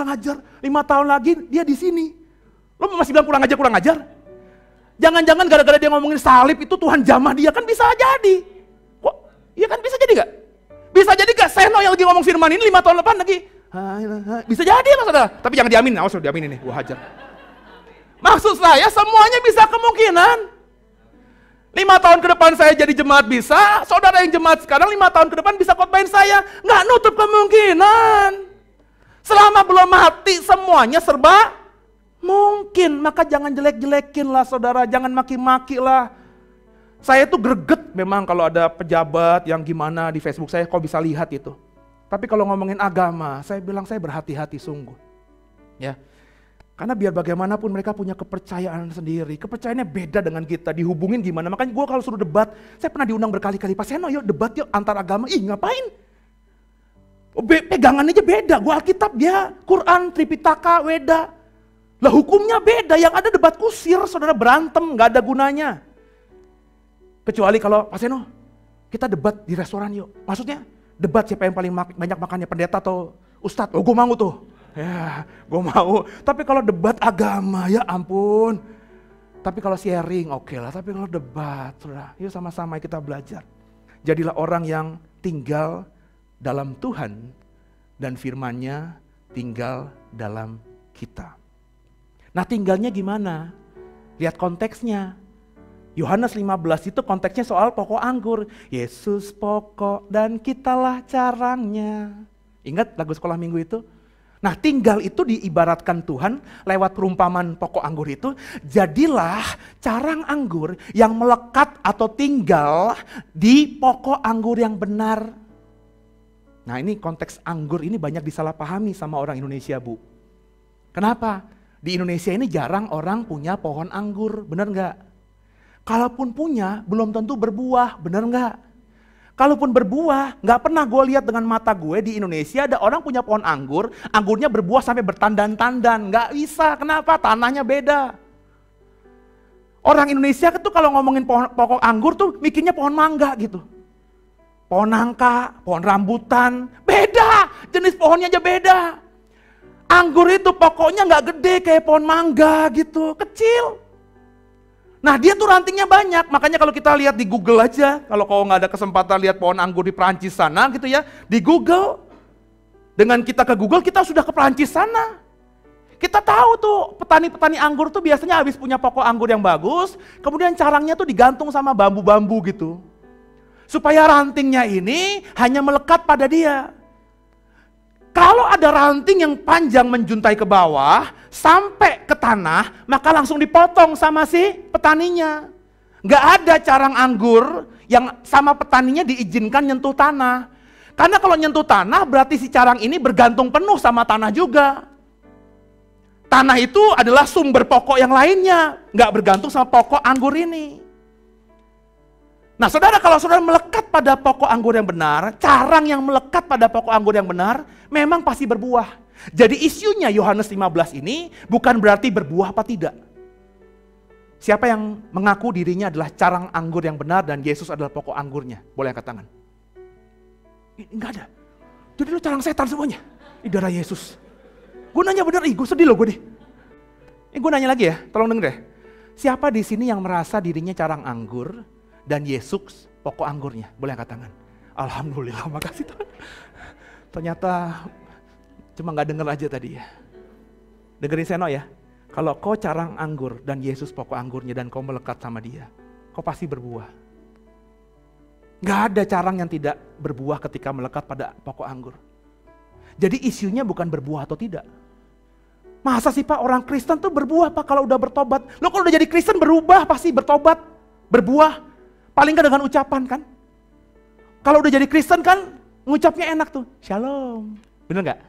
tahun lagi dia di sini. Lu masih bilang kurang ajar? Jangan-jangan gara-gara dia ngomongin salib itu Tuhan jamah dia, kan bisa jadi. Kok? Iya kan bisa jadi gak? Bisa jadi gak Seno yang lagi ngomong firman ini 5 tahun depan lagi? Bisa jadi mas saudara. Tapi jangan diamin, awas diamin ini, gua hajar. Maksud saya semuanya bisa kemungkinan. 5 tahun ke depan saya jadi jemaat bisa, saudara yang jemaat sekarang 5 tahun ke depan bisa khotbahin saya. Nggak nutup kemungkinan. Selama belum mati semuanya serba mungkin. Maka jangan jelek-jelekin lah saudara, jangan maki-maki lah. Saya tuh greget memang kalau ada pejabat yang gimana di Facebook saya, kok bisa lihat itu. Tapi kalau ngomongin agama, saya bilang saya berhati-hati sungguh. Ya. Karena biar bagaimanapun mereka punya kepercayaan sendiri. Kepercayaannya beda dengan kita, dihubungin gimana. Makanya gue kalau suruh debat, saya pernah diundang berkali-kali. Pak Seno yuk debat yuk antar agama. Ih ngapain? Pegangannya aja beda. Gue Alkitab, dia Quran, Tripitaka, Weda. Lah hukumnya beda, yang ada debat kusir, saudara berantem, gak ada gunanya. Kecuali kalau Pak Seno, kita debat di restoran yuk. Maksudnya debat siapa yang paling banyak makannya, pendeta atau ustadz? Oh gue mau tuh. Ya, gue mau. Tapi kalau debat agama, ya ampun. Tapi kalau sharing, oke lah. Tapi kalau debat, saudara, yuk sama-sama kita belajar. Jadilah orang yang tinggal dalam Tuhan dan firman-Nya tinggal dalam kita. Nah, tinggalnya gimana? Lihat konteksnya. Yohanes 15 itu konteksnya soal pokok anggur. Yesus pokok dan kitalah carangnya. Ingat lagu sekolah minggu itu? Nah, tinggal itu diibaratkan Tuhan lewat perumpamaan pokok anggur itu. Jadilah carang anggur yang melekat atau tinggal di pokok anggur yang benar. Nah, ini konteks anggur ini banyak disalahpahami sama orang Indonesia, Bu. Kenapa? Di Indonesia ini jarang orang punya pohon anggur, benar nggak? Kalaupun punya, belum tentu berbuah, benar nggak? Kalaupun berbuah, nggak pernah gue lihat dengan mata gue di Indonesia ada orang punya pohon anggur, anggurnya berbuah sampai bertandan-tandan. Nggak bisa, kenapa? Tanahnya beda. Orang Indonesia itu kalau ngomongin pokok anggur tuh mikirnya pohon mangga gitu. Pohon nangka, pohon rambutan, beda. Jenis pohonnya aja beda. Anggur itu pokoknya nggak gede kayak pohon mangga gitu, kecil. Nah dia tuh rantingnya banyak, makanya kalau kita lihat di Google aja, kalau kau nggak ada kesempatan lihat pohon anggur di Perancis sana gitu ya, di Google, dengan kita ke Google kita sudah ke Perancis sana. Kita tahu tuh petani-petani anggur tuh biasanya habis punya pokok anggur yang bagus, kemudian carangnya tuh digantung sama bambu-bambu gitu. Supaya rantingnya ini hanya melekat pada dia. Kalau ada ranting yang panjang menjuntai ke bawah, sampai ke tanah, maka langsung dipotong sama si petaninya. Nggak ada carang anggur yang sama petaninya diizinkan nyentuh tanah. Karena kalau nyentuh tanah berarti si carang ini bergantung penuh sama tanah juga. Tanah itu adalah sumber pokok yang lainnya, nggak bergantung sama pokok anggur ini. Nah saudara, kalau saudara melekat pada pokok anggur yang benar, carang yang melekat pada pokok anggur yang benar, memang pasti berbuah. Jadi isunya Yohanes 15 ini bukan berarti berbuah apa tidak. Siapa yang mengaku dirinya adalah carang anggur yang benar dan Yesus adalah pokok anggurnya? Boleh angkat tangan. Enggak ada. Jadi lu carang setan semuanya. Ini darah Yesus. Gue nanya bener, gue sedih loh gue nih. Gue nanya lagi ya, tolong denger deh. Siapa di sini yang merasa dirinya carang anggur dan Yesus pokok anggurnya? Boleh angkat tangan. Alhamdulillah, makasih Tuhan. Ternyata Cuma gak denger aja tadi ya. Dengerin Seno ya. Kalau kau carang anggur dan Yesus pokok anggurnya dan kau melekat sama dia, kau pasti berbuah. Gak ada carang yang tidak berbuah ketika melekat pada pokok anggur. Jadi isunya bukan berbuah atau tidak. Masa sih Pak orang Kristen tuh berbuah Pak kalau udah bertobat. Lo kalau udah jadi Kristen berubah pasti bertobat, berbuah. Paling gak dengan ucapan kan. Kalau udah jadi Kristen kan ngucapnya enak tuh, shalom. Bener gak?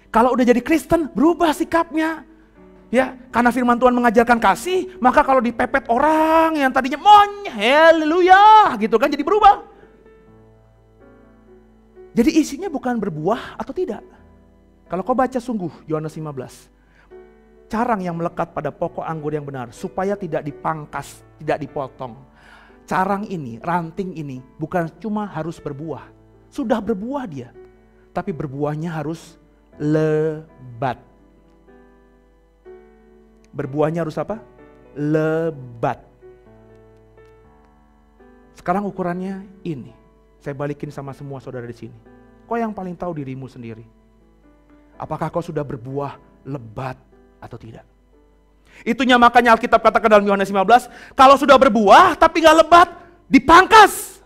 Kalau udah jadi Kristen berubah sikapnya. Ya, karena firman Tuhan mengajarkan kasih, maka kalau dipepet orang yang tadinya monyet, haleluya, gitu kan jadi berubah. Jadi isinya bukan berbuah atau tidak. Kalau kau baca sungguh Yohanes 15, carang yang melekat pada pokok anggur yang benar supaya tidak dipangkas, tidak dipotong. Carang ini, ranting ini bukan cuma harus berbuah, sudah berbuah dia, tapi berbuahnya harus lebat. Berbuahnya harus apa? Lebat. Sekarang ukurannya ini. Saya balikin sama semua saudara di sini. Kau yang paling tahu dirimu sendiri. Apakah kau sudah berbuah lebat atau tidak? Itunya makanya Alkitab katakan dalam Yohanes 15, kalau sudah berbuah tapi gak lebat, dipangkas.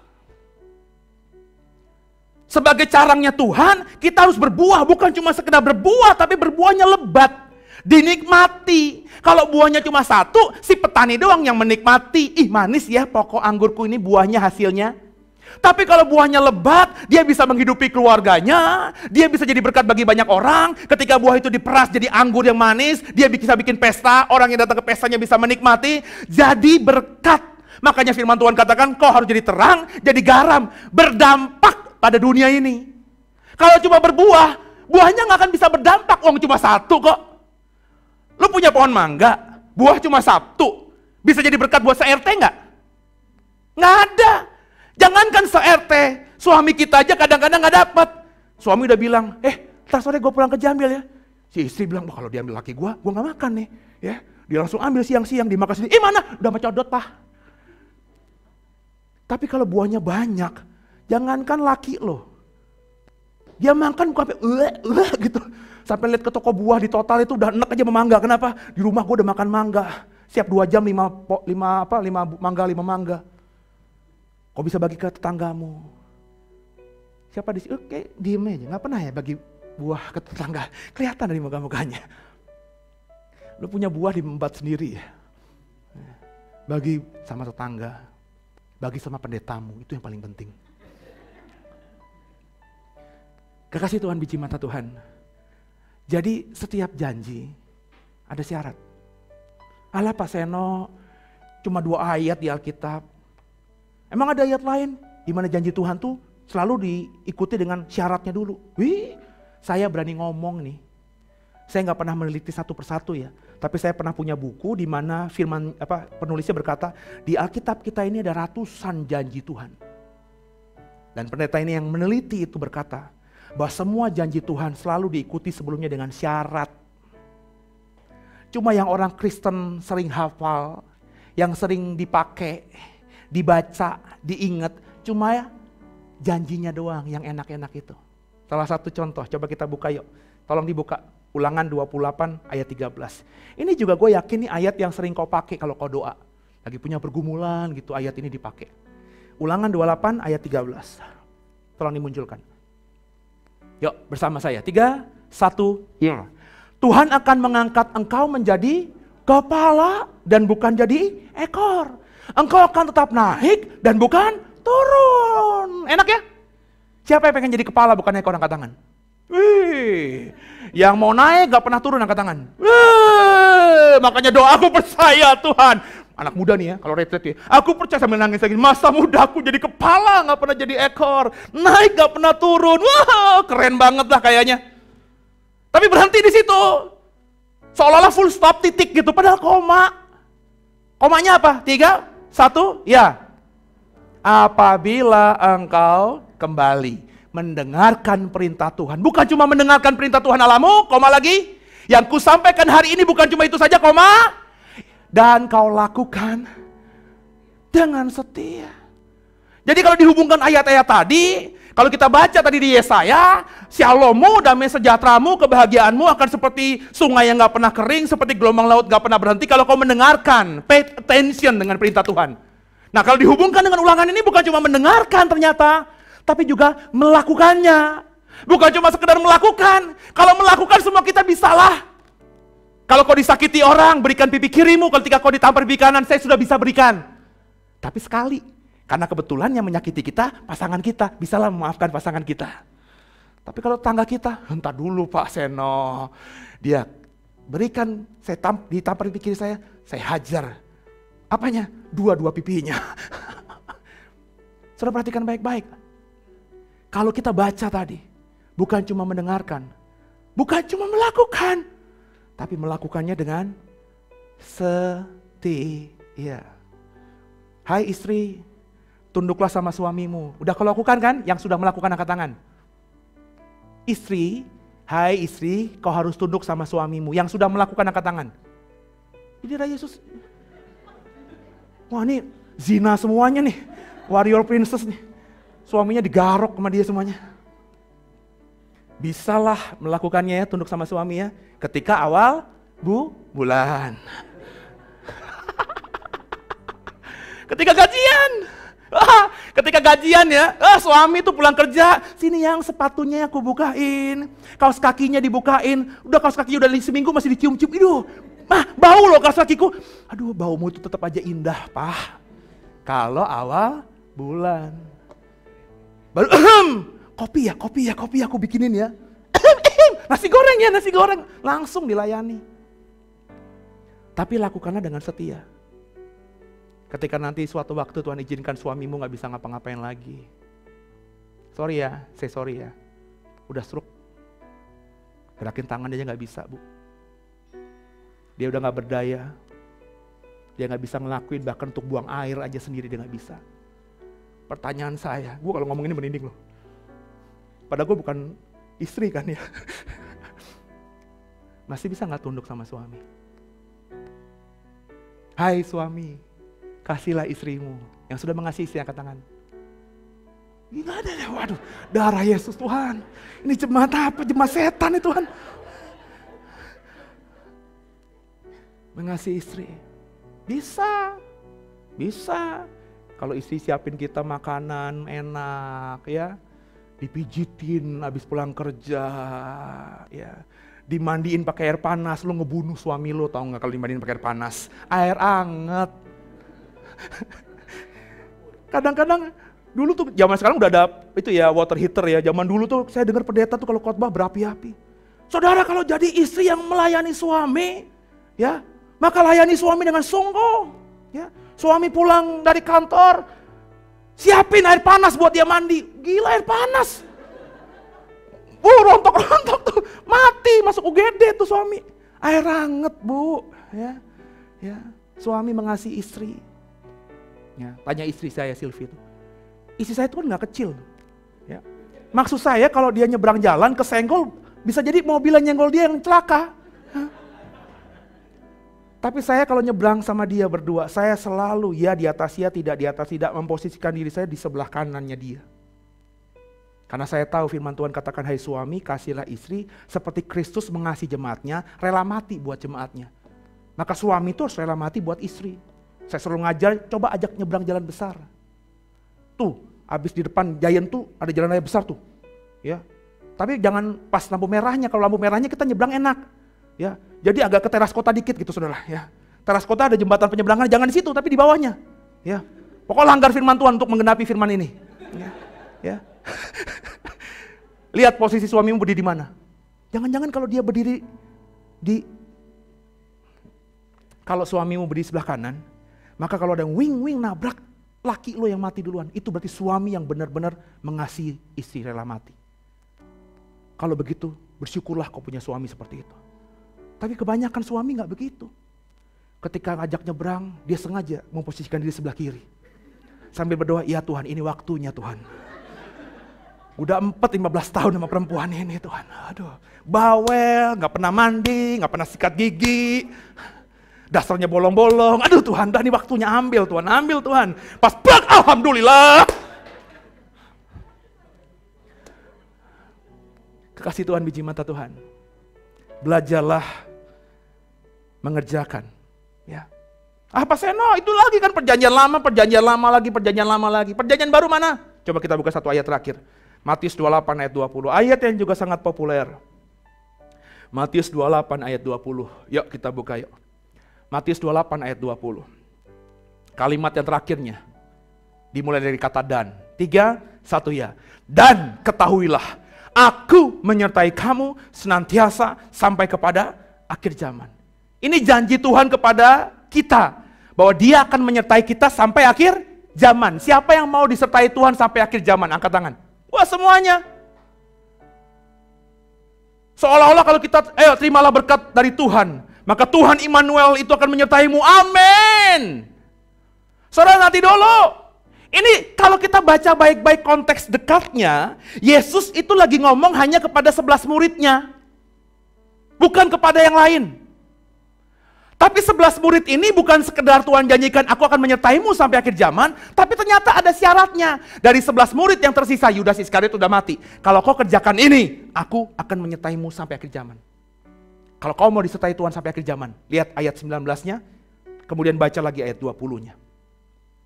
Sebagai carangnya Tuhan, kita harus berbuah, bukan cuma sekedar berbuah, tapi berbuahnya lebat. Dinikmati. Kalau buahnya cuma satu, si petani doang yang menikmati. Ih manis ya pokok anggurku ini buahnya hasilnya. Tapi kalau buahnya lebat, dia bisa menghidupi keluarganya, dia bisa jadi berkat bagi banyak orang. Ketika buah itu diperas jadi anggur yang manis, dia bisa bikin pesta, orang yang datang ke pestanya bisa menikmati, jadi berkat. Makanya firman Tuhan katakan, kau harus jadi terang, jadi garam, berdampak pada dunia ini. Kalau cuma berbuah, buahnya gak akan bisa berdampak, cuma satu kok. Lu punya pohon mangga, buah cuma satu, bisa jadi berkat buat se-RT nggak? Nggak ada. Jangankan se-RT, suami kita aja kadang-kadang nggak dapat. Suami udah bilang, ntar sore gue pulang ke Jambil ya. Si istri bilang, kalau dia ambil laki gue nggak makan nih. Ya, dia langsung ambil siang-siang, dimakan sendiri. Mana? Udah macodot Pak. Tapi kalau buahnya banyak, jangankan laki lo, dia makan bukan sampai gitu. Sampai lihat ke toko buah di Total itu udah enak aja memangga. Kenapa? Di rumah gue udah makan mangga. Siap 2 jam 5 mangga. Kau bisa bagi ke tetanggamu. Siapa di sini? Oke, diem aja. Gak pernah ya bagi buah ke tetangga. Kelihatan dari muka-mukanya. Lu punya buah diembat sendiri ya. Bagi sama tetangga. Bagi sama pendetamu. Itu yang paling penting. Kekasih Tuhan, biji mata Tuhan. Jadi setiap janji ada syarat. Alah Pak Seno, cuma 2 ayat di Alkitab. Emang ada ayat lain di mana janji Tuhan tuh selalu diikuti dengan syaratnya dulu. Wih, saya berani ngomong nih. Saya nggak pernah meneliti satu persatu ya, tapi saya pernah punya buku di mana penulisnya berkata di Alkitab kita ini ada ratusan janji Tuhan. Dan pendeta ini yang meneliti itu berkata bahwa semua janji Tuhan selalu diikuti sebelumnya dengan syarat. Cuma yang orang Kristen sering hafal, yang sering dipakai, dibaca, diingat, cuma ya janjinya doang yang enak-enak itu. Salah satu contoh, coba kita buka yuk. Tolong dibuka, Ulangan 28 ayat 13. Ini juga gue yakin nih ayat yang sering kau pakai kalau kau doa. Lagi punya pergumulan gitu, ayat ini dipakai. Ulangan 28 ayat 13. Tolong dimunculkan. Yuk bersama saya, 3, 1, ya. Tuhan akan mengangkat engkau menjadi kepala dan bukan jadi ekor. Engkau akan tetap naik dan bukan turun. Enak ya? Siapa yang pengen jadi kepala bukan ekor, angkat tangan? Wih, yang mau naik gak pernah turun, angkat tangan. Wih, makanya doa aku percaya Tuhan. Anak muda nih ya, kalau retret ya. Aku percaya sambil nangis lagi, masa muda aku jadi kepala, gak pernah jadi ekor. Naik gak pernah turun, wah keren banget lah kayaknya. Tapi berhenti di situ. Seolah-olah full stop, titik gitu, padahal koma. Komanya apa? 3, 1, ya. Apabila engkau kembali mendengarkan perintah Tuhan. Bukan cuma mendengarkan perintah Tuhan Allahmu, koma lagi. Yang kusampaikan hari ini bukan cuma itu saja, koma. Dan kau lakukan dengan setia. Jadi kalau dihubungkan ayat-ayat tadi, Kalau kita baca tadi di Yesaya, Shalommu, damai sejahteramu, kebahagiaanmu akan seperti sungai yang gak pernah kering, seperti gelombang laut gak pernah berhenti kalau kau mendengarkan, pay attention dengan perintah Tuhan. Nah kalau dihubungkan dengan ulangan ini bukan cuma mendengarkan ternyata, tapi juga melakukannya. Bukan cuma sekedar melakukan, kalau melakukan semua kita bisalah. Kalau kau disakiti orang, berikan pipi kirimu, ketika kau ditampar pipi kanan, saya sudah bisa berikan. Tapi sekali. Karena kebetulan yang menyakiti kita, pasangan kita. Bisalah memaafkan pasangan kita. Tapi kalau tetangga kita, entah dulu Pak Seno. Dia berikan, ditampar pipi kiri saya hajar. Apanya? Dua-dua pipinya. Sudah perhatikan baik-baik. Kalau kita baca tadi, bukan cuma mendengarkan. Bukan cuma melakukan. Tapi melakukannya dengan setia. Hai istri, tunduklah sama suamimu. Udah kau lakukan kan? Yang sudah melakukan angkat tangan. Istri, hai istri, kau harus tunduk sama suamimu. Yang sudah melakukan angkat tangan. Ini Raja Yesus. Wah ini zina semuanya nih. Warrior princess nih. Suaminya digarok sama dia semuanya. Bisalah melakukannya ya, tunduk sama suami ya. Ketika awal bulan. Ketika gajian. Ketika gajian ya, suami tuh pulang kerja, sini yang sepatunya aku bukain, kaos kakinya dibukain, udah kaos kakinya udah seminggu masih dicium-cium, bau loh kaos kakiku, aduh baumu itu tetap aja indah Pak. Kalau awal bulan, baru kopi ya aku bikinin ya, nasi goreng langsung dilayani. Tapi lakukanlah dengan setia. Ketika nanti suatu waktu Tuhan izinkan suamimu gak bisa ngapa-ngapain lagi. Sorry ya, udah stroke. Gerakin tangan aja gak bisa Bu. Dia udah gak berdaya. Dia gak bisa ngelakuin bahkan untuk buang air aja sendiri dia gak bisa. Pertanyaan saya, gue kalau ngomong ini merinding loh. Padahal gue bukan istri kan ya. Masih bisa gak tunduk sama suami? Hai suami, kasihlah istrimu yang sudah mengasihi istri, angkat tangan. Gila ada ya, waduh, darah Yesus Tuhan. Ini jemaat apa? Jemaat setan nih Tuhan. Mengasihi istri. Bisa. Kalau istri siapin kita makanan enak ya. Dipijitin habis pulang kerja ya. Dimandiin pakai air panas, lu ngebunuh suami lu, tau gak kalau dimandiin pakai air panas? Air anget. Kadang-kadang dulu tuh, zaman sekarang udah ada itu ya water heater ya. Zaman dulu tuh saya dengar pendeta tuh kalau khotbah berapi-api. Saudara kalau jadi istri yang melayani suami, ya maka layani suami dengan sungguh. Ya, suami pulang dari kantor, siapin air panas buat dia mandi. Gila air panas. Rontok-rontok tuh, mati masuk UGD tuh suami. Air hangat Bu, ya. Suami mengasihi istri. Ya, tanya istri saya Silvi itu. Istri saya itu kan nggak kecil, ya. Maksud saya kalau dia nyebrang jalan kesenggol, bisa jadi mobil yang nyenggol dia yang celaka. Hah? Tapi saya kalau nyebrang sama dia berdua, saya selalu ya di atas ya, tidak di atas tidak, memposisikan diri saya di sebelah kanannya dia. Karena saya tahu firman Tuhan katakan, hai suami kasihlah istri seperti Kristus mengasihi jemaatnya, rela mati buat jemaatnya. Maka suami itu harus rela mati buat istri. Saya selalu ngajar, coba ajak nyebrang jalan besar. Tuh, habis di depan Giant tuh ada jalan raya besar tuh. Ya. Tapi jangan pas lampu merahnya, kalau lampu merahnya kita nyebrang enak. Ya. Jadi agak ke teras kota dikit gitu saudara. Ya. Teras kota ada jembatan penyeberangan, jangan di situ tapi di bawahnya. Ya. Pokoknya langgar firman Tuhan untuk menggenapi firman ini. Ya. Lihat posisi suamimu berdiri di mana. Jangan-jangan kalau dia berdiri kalau suamimu berdiri sebelah kanan, maka kalau ada yang wing nabrak, laki lo yang mati duluan. Itu berarti suami yang benar-benar mengasihi istri, rela mati. Kalau begitu, bersyukurlah kau punya suami seperti itu. Tapi kebanyakan suami gak begitu. Ketika ngajak nyebrang, dia sengaja memposisikan diri sebelah kiri. Sambil berdoa, iya Tuhan ini waktunya Tuhan. Udah 15 tahun sama perempuan ini Tuhan. Aduh, bawel, gak pernah mandi, gak pernah sikat gigi. Dasarnya bolong-bolong. Aduh Tuhan, dah ini waktunya ambil Tuhan. Pas plak, alhamdulillah. kasih Tuhan, biji mata Tuhan. Belajarlah mengerjakan. Ya. Pak Seno, itu lagi kan perjanjian lama lagi, perjanjian lama lagi. Perjanjian baru mana? Coba kita buka satu ayat terakhir. Matius 28 ayat 20. Ayat yang juga sangat populer. Matius 28 ayat 20. Yuk kita buka yuk. Matius 28 ayat 20. Kalimat yang terakhirnya. Dimulai dari kata dan. 3, 1 ya. Dan ketahuilah, aku menyertai kamu senantiasa sampai kepada akhir zaman. Ini janji Tuhan kepada kita. Bahwa dia akan menyertai kita sampai akhir zaman. Siapa yang mau disertai Tuhan sampai akhir zaman? Angkat tangan. Wah, semuanya. Seolah-olah kalau kita, terimalah berkat dari Tuhan. Maka Tuhan Immanuel itu akan menyertaimu. Amin. Saudara, nanti dulu. Ini kalau kita baca baik-baik konteks dekatnya, Yesus itu lagi ngomong hanya kepada 11 muridnya. Bukan kepada yang lain. Tapi 11 murid ini bukan sekedar Tuhan janjikan aku akan menyertaimu sampai akhir zaman, tapi ternyata ada syaratnya. Dari 11 murid yang tersisa, Yudas Iskariot udah mati. Kalau kau kerjakan ini, aku akan menyertaimu sampai akhir zaman. Kalau kau mau disertai Tuhan sampai akhir zaman, lihat ayat 19-nya, kemudian baca lagi ayat 20-nya.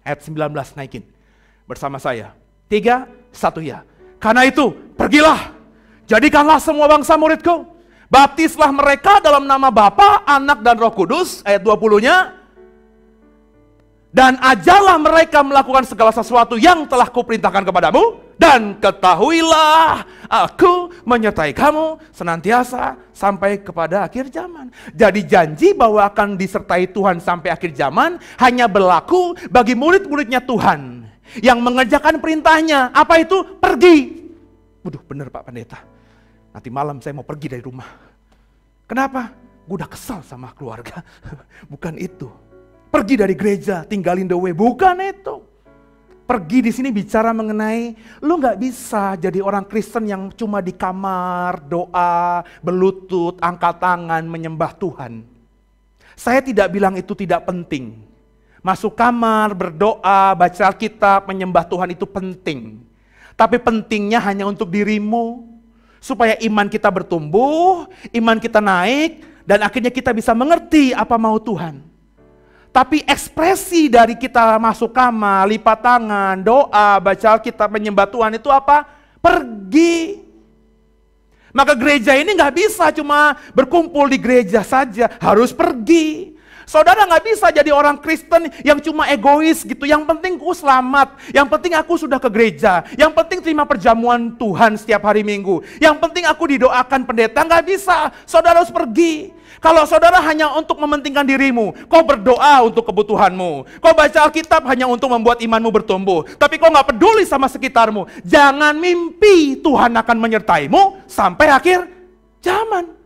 Ayat 19 naikin bersama saya. 3, 1 ya. Karena itu, pergilah, jadikanlah semua bangsa muridku. Baptislah mereka dalam nama Bapa, Anak, dan Roh Kudus, ayat 20-nya. Dan ajarlah mereka melakukan segala sesuatu yang telah kuperintahkan kepadamu. Dan ketahuilah, aku menyertai kamu senantiasa sampai kepada akhir zaman. Jadi janji bahwa akan disertai Tuhan sampai akhir zaman hanya berlaku bagi murid-muridnya Tuhan. Yang mengerjakan perintahnya, apa itu? Pergi. Waduh, bener Pak Pendeta. Nanti malam saya mau pergi dari rumah. Kenapa? Gue udah kesal sama keluarga. Bukan itu. Pergi dari gereja, tinggalin the way. Bukan itu. Pergi di sini bicara mengenai lu nggak bisa jadi orang Kristen yang cuma di kamar, doa, berlutut, angkat tangan, menyembah Tuhan. Saya tidak bilang itu tidak penting. Masuk kamar, berdoa, baca Alkitab, menyembah Tuhan itu penting. Tapi pentingnya hanya untuk dirimu. Supaya iman kita bertumbuh, iman kita naik, dan akhirnya kita bisa mengerti apa mau Tuhan. Tapi ekspresi dari kita masuk kamar, lipat tangan, doa, baca Alkitab, menyembah Tuhan itu apa? Pergi. Maka gereja ini gak bisa cuma berkumpul di gereja saja, harus pergi. Saudara gak bisa jadi orang Kristen yang cuma egois gitu. Yang penting aku selamat. Yang penting aku sudah ke gereja. Yang penting terima perjamuan Tuhan setiap hari Minggu. Yang penting aku didoakan pendeta. Gak bisa. Saudara harus pergi. Kalau saudara hanya untuk mementingkan dirimu. Kau berdoa untuk kebutuhanmu. Kau baca Alkitab hanya untuk membuat imanmu bertumbuh. Tapi kau gak peduli sama sekitarmu. Jangan mimpi Tuhan akan menyertaimu sampai akhir zaman.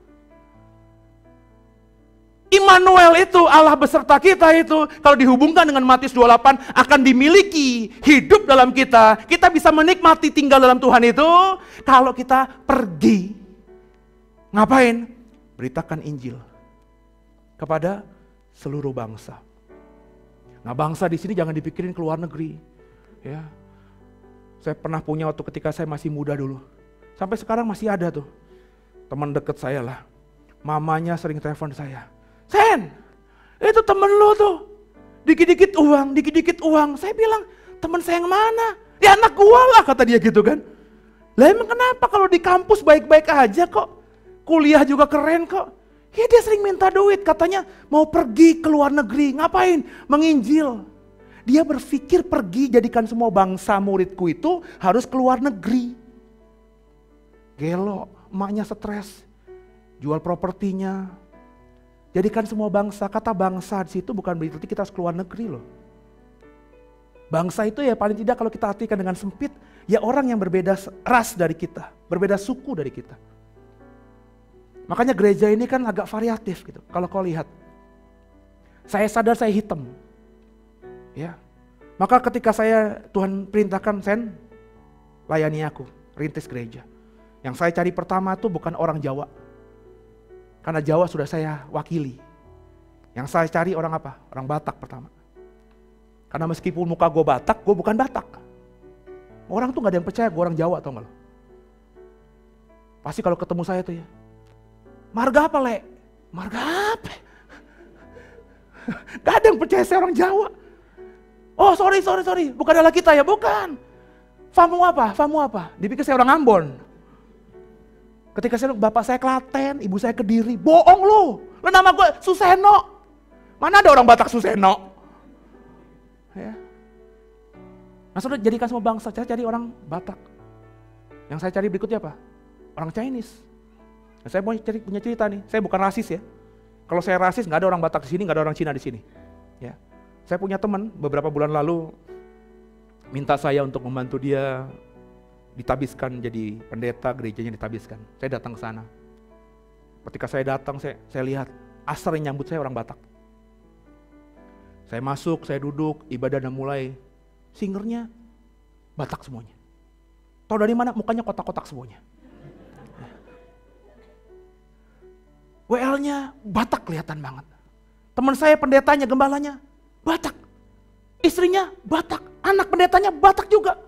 Immanuel itu, Allah beserta kita itu, kalau dihubungkan dengan Matius 28, akan dimiliki hidup dalam kita. Kita bisa menikmati tinggal dalam Tuhan itu, kalau kita pergi. Ngapain? Beritakan Injil kepada seluruh bangsa. Nah, bangsa di sini jangan dipikirin ke luar negeri. Ya, saya pernah punya waktu ketika saya masih muda dulu. Sampai sekarang masih ada tuh. Teman dekat saya lah. Mamanya sering telepon saya. Sen, itu temen lu tuh, dikit-dikit uang. Saya bilang, temen saya yang mana? Ya anak gua lah, kata dia gitu kan. Lah emang kenapa kalau di kampus baik-baik aja kok? Kuliah juga keren kok. Ya dia sering minta duit, katanya mau pergi ke luar negeri. Ngapain? Menginjil. Dia berpikir pergi jadikan semua bangsa muridku itu harus ke luar negeri. Gelo, emaknya stres, jual propertinya. Jadikan semua bangsa, kata bangsa di situ bukan berarti kita harus keluar negeri loh. Bangsa itu ya paling tidak kalau kita artikan dengan sempit, ya orang yang berbeda ras dari kita, berbeda suku dari kita. Makanya gereja ini kan agak variatif gitu. Kalau kau lihat, saya sadar saya hitam, ya. Maka ketika Tuhan perintahkan, Sen, layani aku, rintis gereja. Yang saya cari pertama tuh bukan orang Jawa. Karena Jawa sudah saya wakili. Yang saya cari orang apa? Orang Batak pertama. Karena meskipun muka gue Batak, gue bukan Batak. Orang tuh gak ada yang percaya gue orang Jawa, tau gak lo? Pasti kalau ketemu saya tuh ya, marga apa Le? Marga apa? Gak ada yang percaya saya orang Jawa. Oh sorry, bukan adalah kita ya, bukan. Famu apa? Dipikir saya orang Ambon. Ketika saya, bapak saya Klaten, ibu saya Kediri, bohong lu. Lu nama gue Suseno. Mana ada orang Batak Suseno? Ya. Nah sudah jadikan semua bangsa, saya cari orang Batak. Yang saya cari berikutnya apa? Orang Chinese. Nah, saya punya cerita nih, saya bukan rasis ya. Kalau saya rasis nggak ada orang Batak di sini, nggak ada orang Cina di sini. Ya. Saya punya teman beberapa bulan lalu minta saya untuk membantu dia ditabiskan jadi pendeta, gerejanya ditabiskan. Saya datang ke sana. Ketika saya datang, saya lihat asar yang nyambut saya orang Batak. Saya masuk, saya duduk, ibadah dan mulai. Singernya Batak semuanya. Tahu dari mana? Mukanya kotak-kotak semuanya. WL-nya Batak kelihatan banget. Teman saya pendetanya, gembalanya Batak. Istrinya Batak, anak pendetanya Batak juga.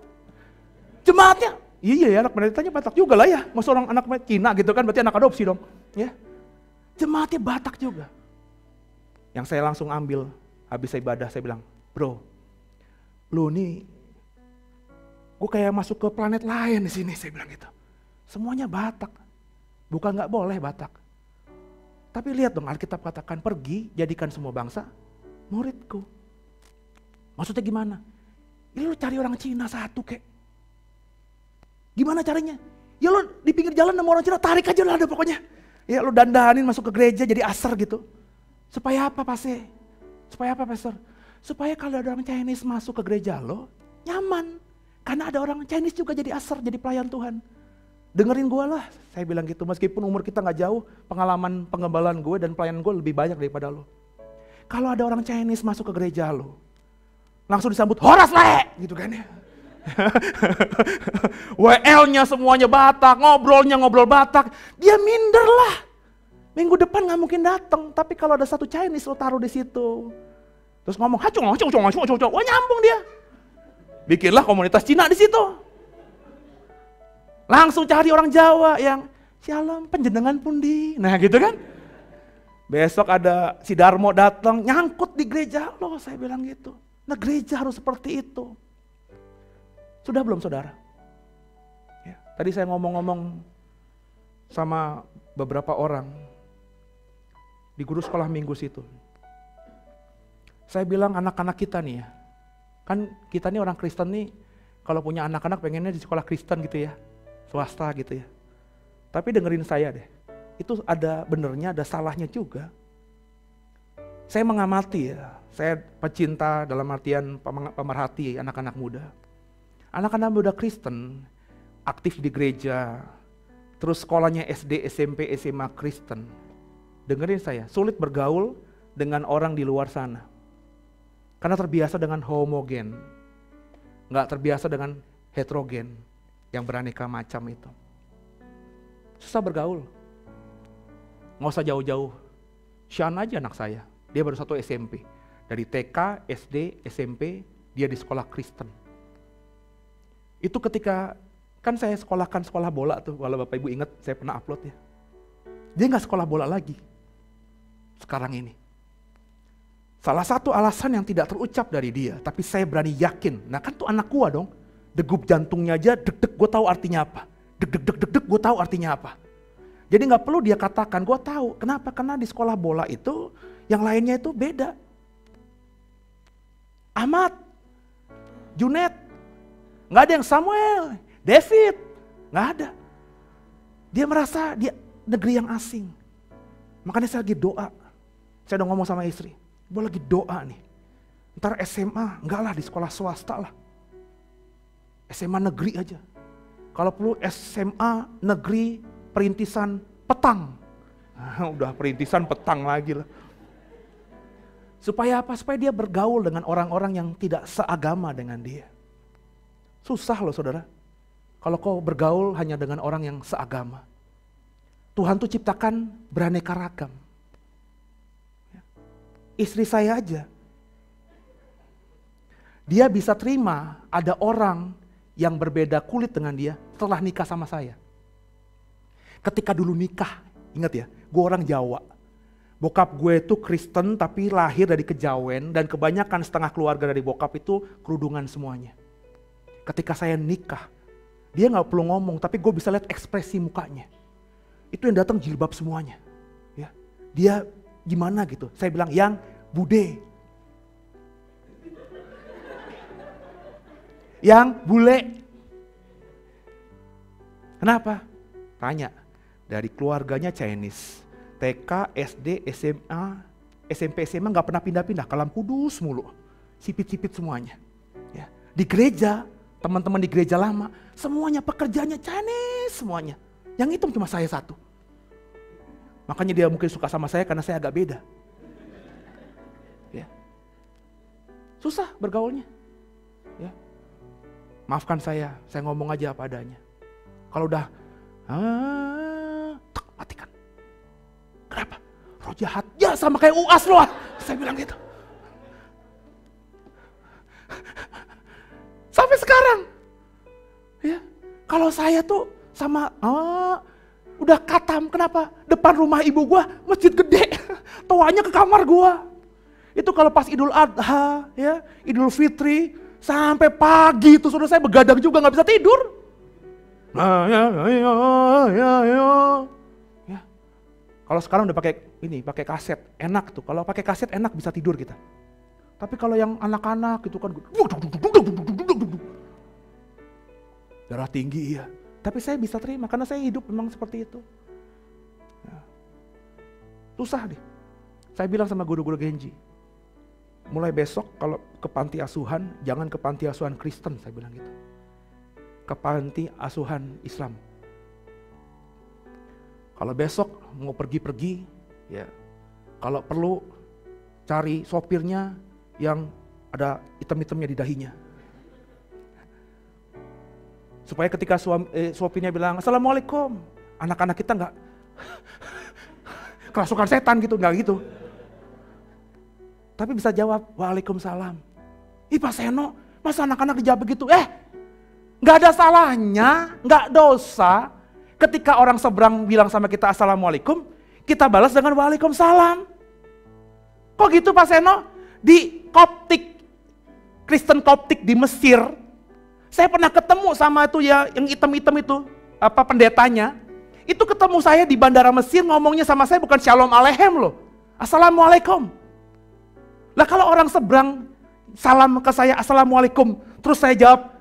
Jemaatnya, iya ya anak pendetanya Batak juga lah ya. Masa orang anak Cina gitu kan, berarti anak adopsi dong. Ya. Jemaatnya Batak juga. Yang saya langsung ambil, habis saya ibadah, saya bilang, bro, lu nih, gue kayak masuk ke planet lain di sini, saya bilang gitu. Semuanya Batak, bukan nggak boleh Batak. Tapi lihat dong, Alkitab katakan pergi, jadikan semua bangsa muridku. Maksudnya gimana? Ya lu cari orang Cina satu kek. Gimana caranya? Ya lu di pinggir jalan sama orang Cina, tarik aja lah ada pokoknya. Ya lu dandanin masuk ke gereja jadi asar gitu. Supaya apa Pastor? Supaya apa Pastor? Supaya kalau ada orang Chinese masuk ke gereja lo, nyaman. Karena ada orang Chinese juga jadi asar, jadi pelayan Tuhan. Dengerin gue lah, saya bilang gitu. Meskipun umur kita gak jauh, pengalaman pengembalaan gue dan pelayanan gue lebih banyak daripada lo. Kalau ada orang Chinese masuk ke gereja lo, langsung disambut, horas le! Gitu kan ya. WL-nya semuanya Batak, ngobrol Batak. Dia minder lah. Minggu depan gak mungkin datang. Tapi kalau ada satu Chinese lo taruh di situ. Terus ngomong, wah nyambung dia. Bikinlah komunitas Cina di situ. Langsung cari orang Jawa yang shalom penjenengan pundi. Nah gitu kan. Besok ada si Darmo datang nyangkut di gereja lo, saya bilang gitu. Nah gereja harus seperti itu. Sudah belum saudara? Ya, tadi saya ngomong-ngomong sama beberapa orang di guru sekolah minggu situ. Saya bilang anak-anak kita nih ya, kan kita nih orang Kristen nih, kalau punya anak-anak pengennya di sekolah Kristen gitu ya, swasta gitu ya. Tapi dengerin saya deh, itu ada benernya, ada salahnya juga. Saya mengamati ya, saya pecinta dalam artian pemerhati anak-anak muda. Anak-anak muda Kristen, aktif di gereja, terus sekolahnya SD, SMP, SMA Kristen. Dengerin saya, sulit bergaul dengan orang di luar sana. Karena terbiasa dengan homogen, nggak terbiasa dengan heterogen yang beraneka macam itu. Susah bergaul. Nggak usah jauh-jauh. Sean aja anak saya, dia baru satu SMP. Dari TK, SD, SMP, dia di sekolah Kristen. Itu ketika, kan saya sekolahkan sekolah bola tuh, kalau Bapak Ibu ingat saya pernah upload ya. Dia nggak sekolah bola lagi, sekarang ini. Salah satu alasan yang tidak terucap dari dia, tapi saya berani yakin. Nah kan tuh anak gua dong, degup jantungnya aja deg-deg gue tahu artinya apa. Deg-deg gue tahu artinya apa. Jadi gak perlu dia katakan, gue tahu. Kenapa? Karena di sekolah bola itu, yang lainnya itu beda. Ahmad, Junet, gak ada yang Samuel, David, gak ada. Dia merasa dia negeri yang asing. Makanya saya lagi doa. Saya udah ngomong sama istri. Gue lagi doa nih, ntar SMA, enggak lah di sekolah swasta lah. SMA negeri aja. Kalau perlu SMA negeri perintisan petang. Nah, udah perintisan petang lagi lah. Supaya apa? Supaya dia bergaul dengan orang-orang yang tidak seagama dengan dia. Susah loh saudara. Kalau kau bergaul hanya dengan orang yang seagama. Tuhan tuh ciptakan beraneka ragam. Istri saya aja, dia bisa terima ada orang yang berbeda kulit dengan dia setelah nikah sama saya. ketika dulu nikah, ingat ya, gue orang Jawa. Bokap gue itu Kristen tapi lahir dari kejawen dan kebanyakan setengah keluarga dari bokap itu kerudungan semuanya. Ketika saya nikah, dia gak perlu ngomong tapi gue bisa lihat ekspresi mukanya. Itu yang datang jilbab semuanya. Ya, dia gimana gitu, saya bilang yang bude. Yang bule. Kenapa? Tanya, dari keluarganya Chinese. TK, SD, SMA, SMP, SMA gak pernah pindah-pindah, Kalam Kudus mulu. Sipit-sipit semuanya. Ya. Di gereja, teman-teman di gereja lama, semuanya pekerjaannya Chinese semuanya. Yang hitam cuma saya satu. Makanya dia mungkin suka sama saya karena saya agak beda. Ya. Susah bergaulnya. Ya. Maafkan saya ngomong aja apa adanya. Kalau udah, matikan. Kenapa? Roh jahat, ya sama kayak UAS loh. Saya bilang gitu. Sampai sekarang. Ya, kalau saya tuh sama, udah katam, kenapa? Depan rumah ibu gua masjid gede, toanya ke kamar gua. Itu kalau pas Idul Adha, ya, Idul Fitri, sampai pagi itu saudara saya begadang juga nggak bisa tidur. Ya. Kalau sekarang udah pakai kaset, enak tuh. Kalau pakai kaset enak bisa tidur kita. Tapi kalau yang anak-anak itu kan darah tinggi ya. Tapi saya bisa terima karena saya hidup memang seperti itu. Ya. Susah deh. Saya bilang sama guru-guru Genji, mulai besok kalau ke panti asuhan, jangan ke panti asuhan Kristen, saya bilang gitu. Ke panti asuhan Islam. Kalau besok mau pergi-pergi, ya kalau perlu cari sopirnya yang ada hitam-hitamnya di dahinya. Supaya ketika sopirnya bilang, Assalamualaikum, anak-anak kita nggak kerasukan setan gitu, nggak gitu. Tapi bisa jawab, Waalaikumsalam. Ih Pak Seno, masa anak-anak dijawab begitu? Nggak ada salahnya, nggak dosa. Ketika orang seberang bilang sama kita Assalamualaikum, kita balas dengan Waalaikumsalam. Kok gitu Pak Seno? Di Koptik, Kristen Koptik di Mesir, saya pernah ketemu sama itu ya, yang hitam-hitam itu, pendetanya. Itu ketemu saya di bandara Mesir, ngomongnya sama saya bukan Shalom Aleichem loh. Assalamualaikum. Lah kalau orang seberang salam ke saya Assalamualaikum, terus saya jawab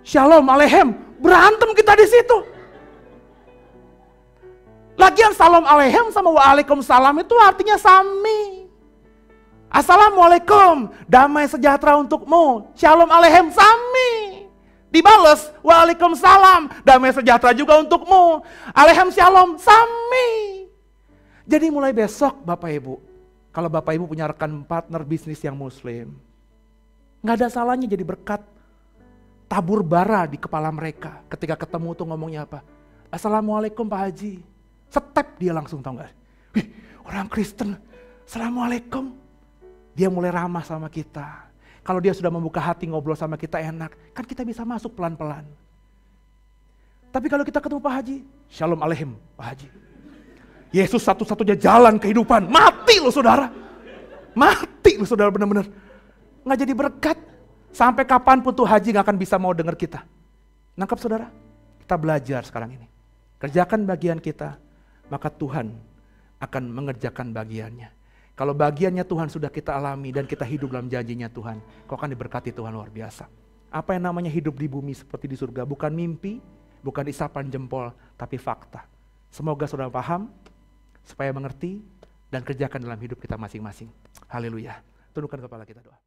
Shalom Aleichem, berantem kita di situ. Lagian Shalom Aleichem sama Waalaikumsalam itu artinya sami. Assalamualaikum, damai sejahtera untukmu. Shalom Aleichem, sami. Dibales, Waalaikumsalam, damai sejahtera juga untukmu. Aleichem shalom, sami. Jadi mulai besok Bapak Ibu, kalau Bapak Ibu punya rekan partner bisnis yang muslim, gak ada salahnya jadi berkat. Tabur bara di kepala mereka. Ketika ketemu tuh ngomongnya apa? Assalamualaikum Pak Haji. Step dia langsung, tau gak? Wih, orang Kristen, Assalamualaikum. Dia mulai ramah sama kita. Kalau dia sudah membuka hati ngobrol sama kita enak, kan kita bisa masuk pelan-pelan. Tapi kalau kita ketemu Pak Haji, Shalom Aleichem Pak Haji. Yesus satu-satunya jalan kehidupan. Mati lo saudara. Mati lo saudara benar-benar. Nggak jadi berkat. Sampai kapanpun tuh Haji nggak akan bisa mau dengar kita. Nangkap saudara? Kita belajar sekarang ini. Kerjakan bagian kita, maka Tuhan akan mengerjakan bagiannya. Kalau bagiannya Tuhan sudah kita alami dan kita hidup dalam janjinya Tuhan, kau akan diberkati Tuhan luar biasa. Apa yang namanya hidup di bumi seperti di surga, bukan mimpi, bukan isapan jempol, tapi fakta. Semoga saudara paham, supaya mengerti dan kerjakan dalam hidup kita masing-masing. Haleluya. Tundukkan kepala kita, doa.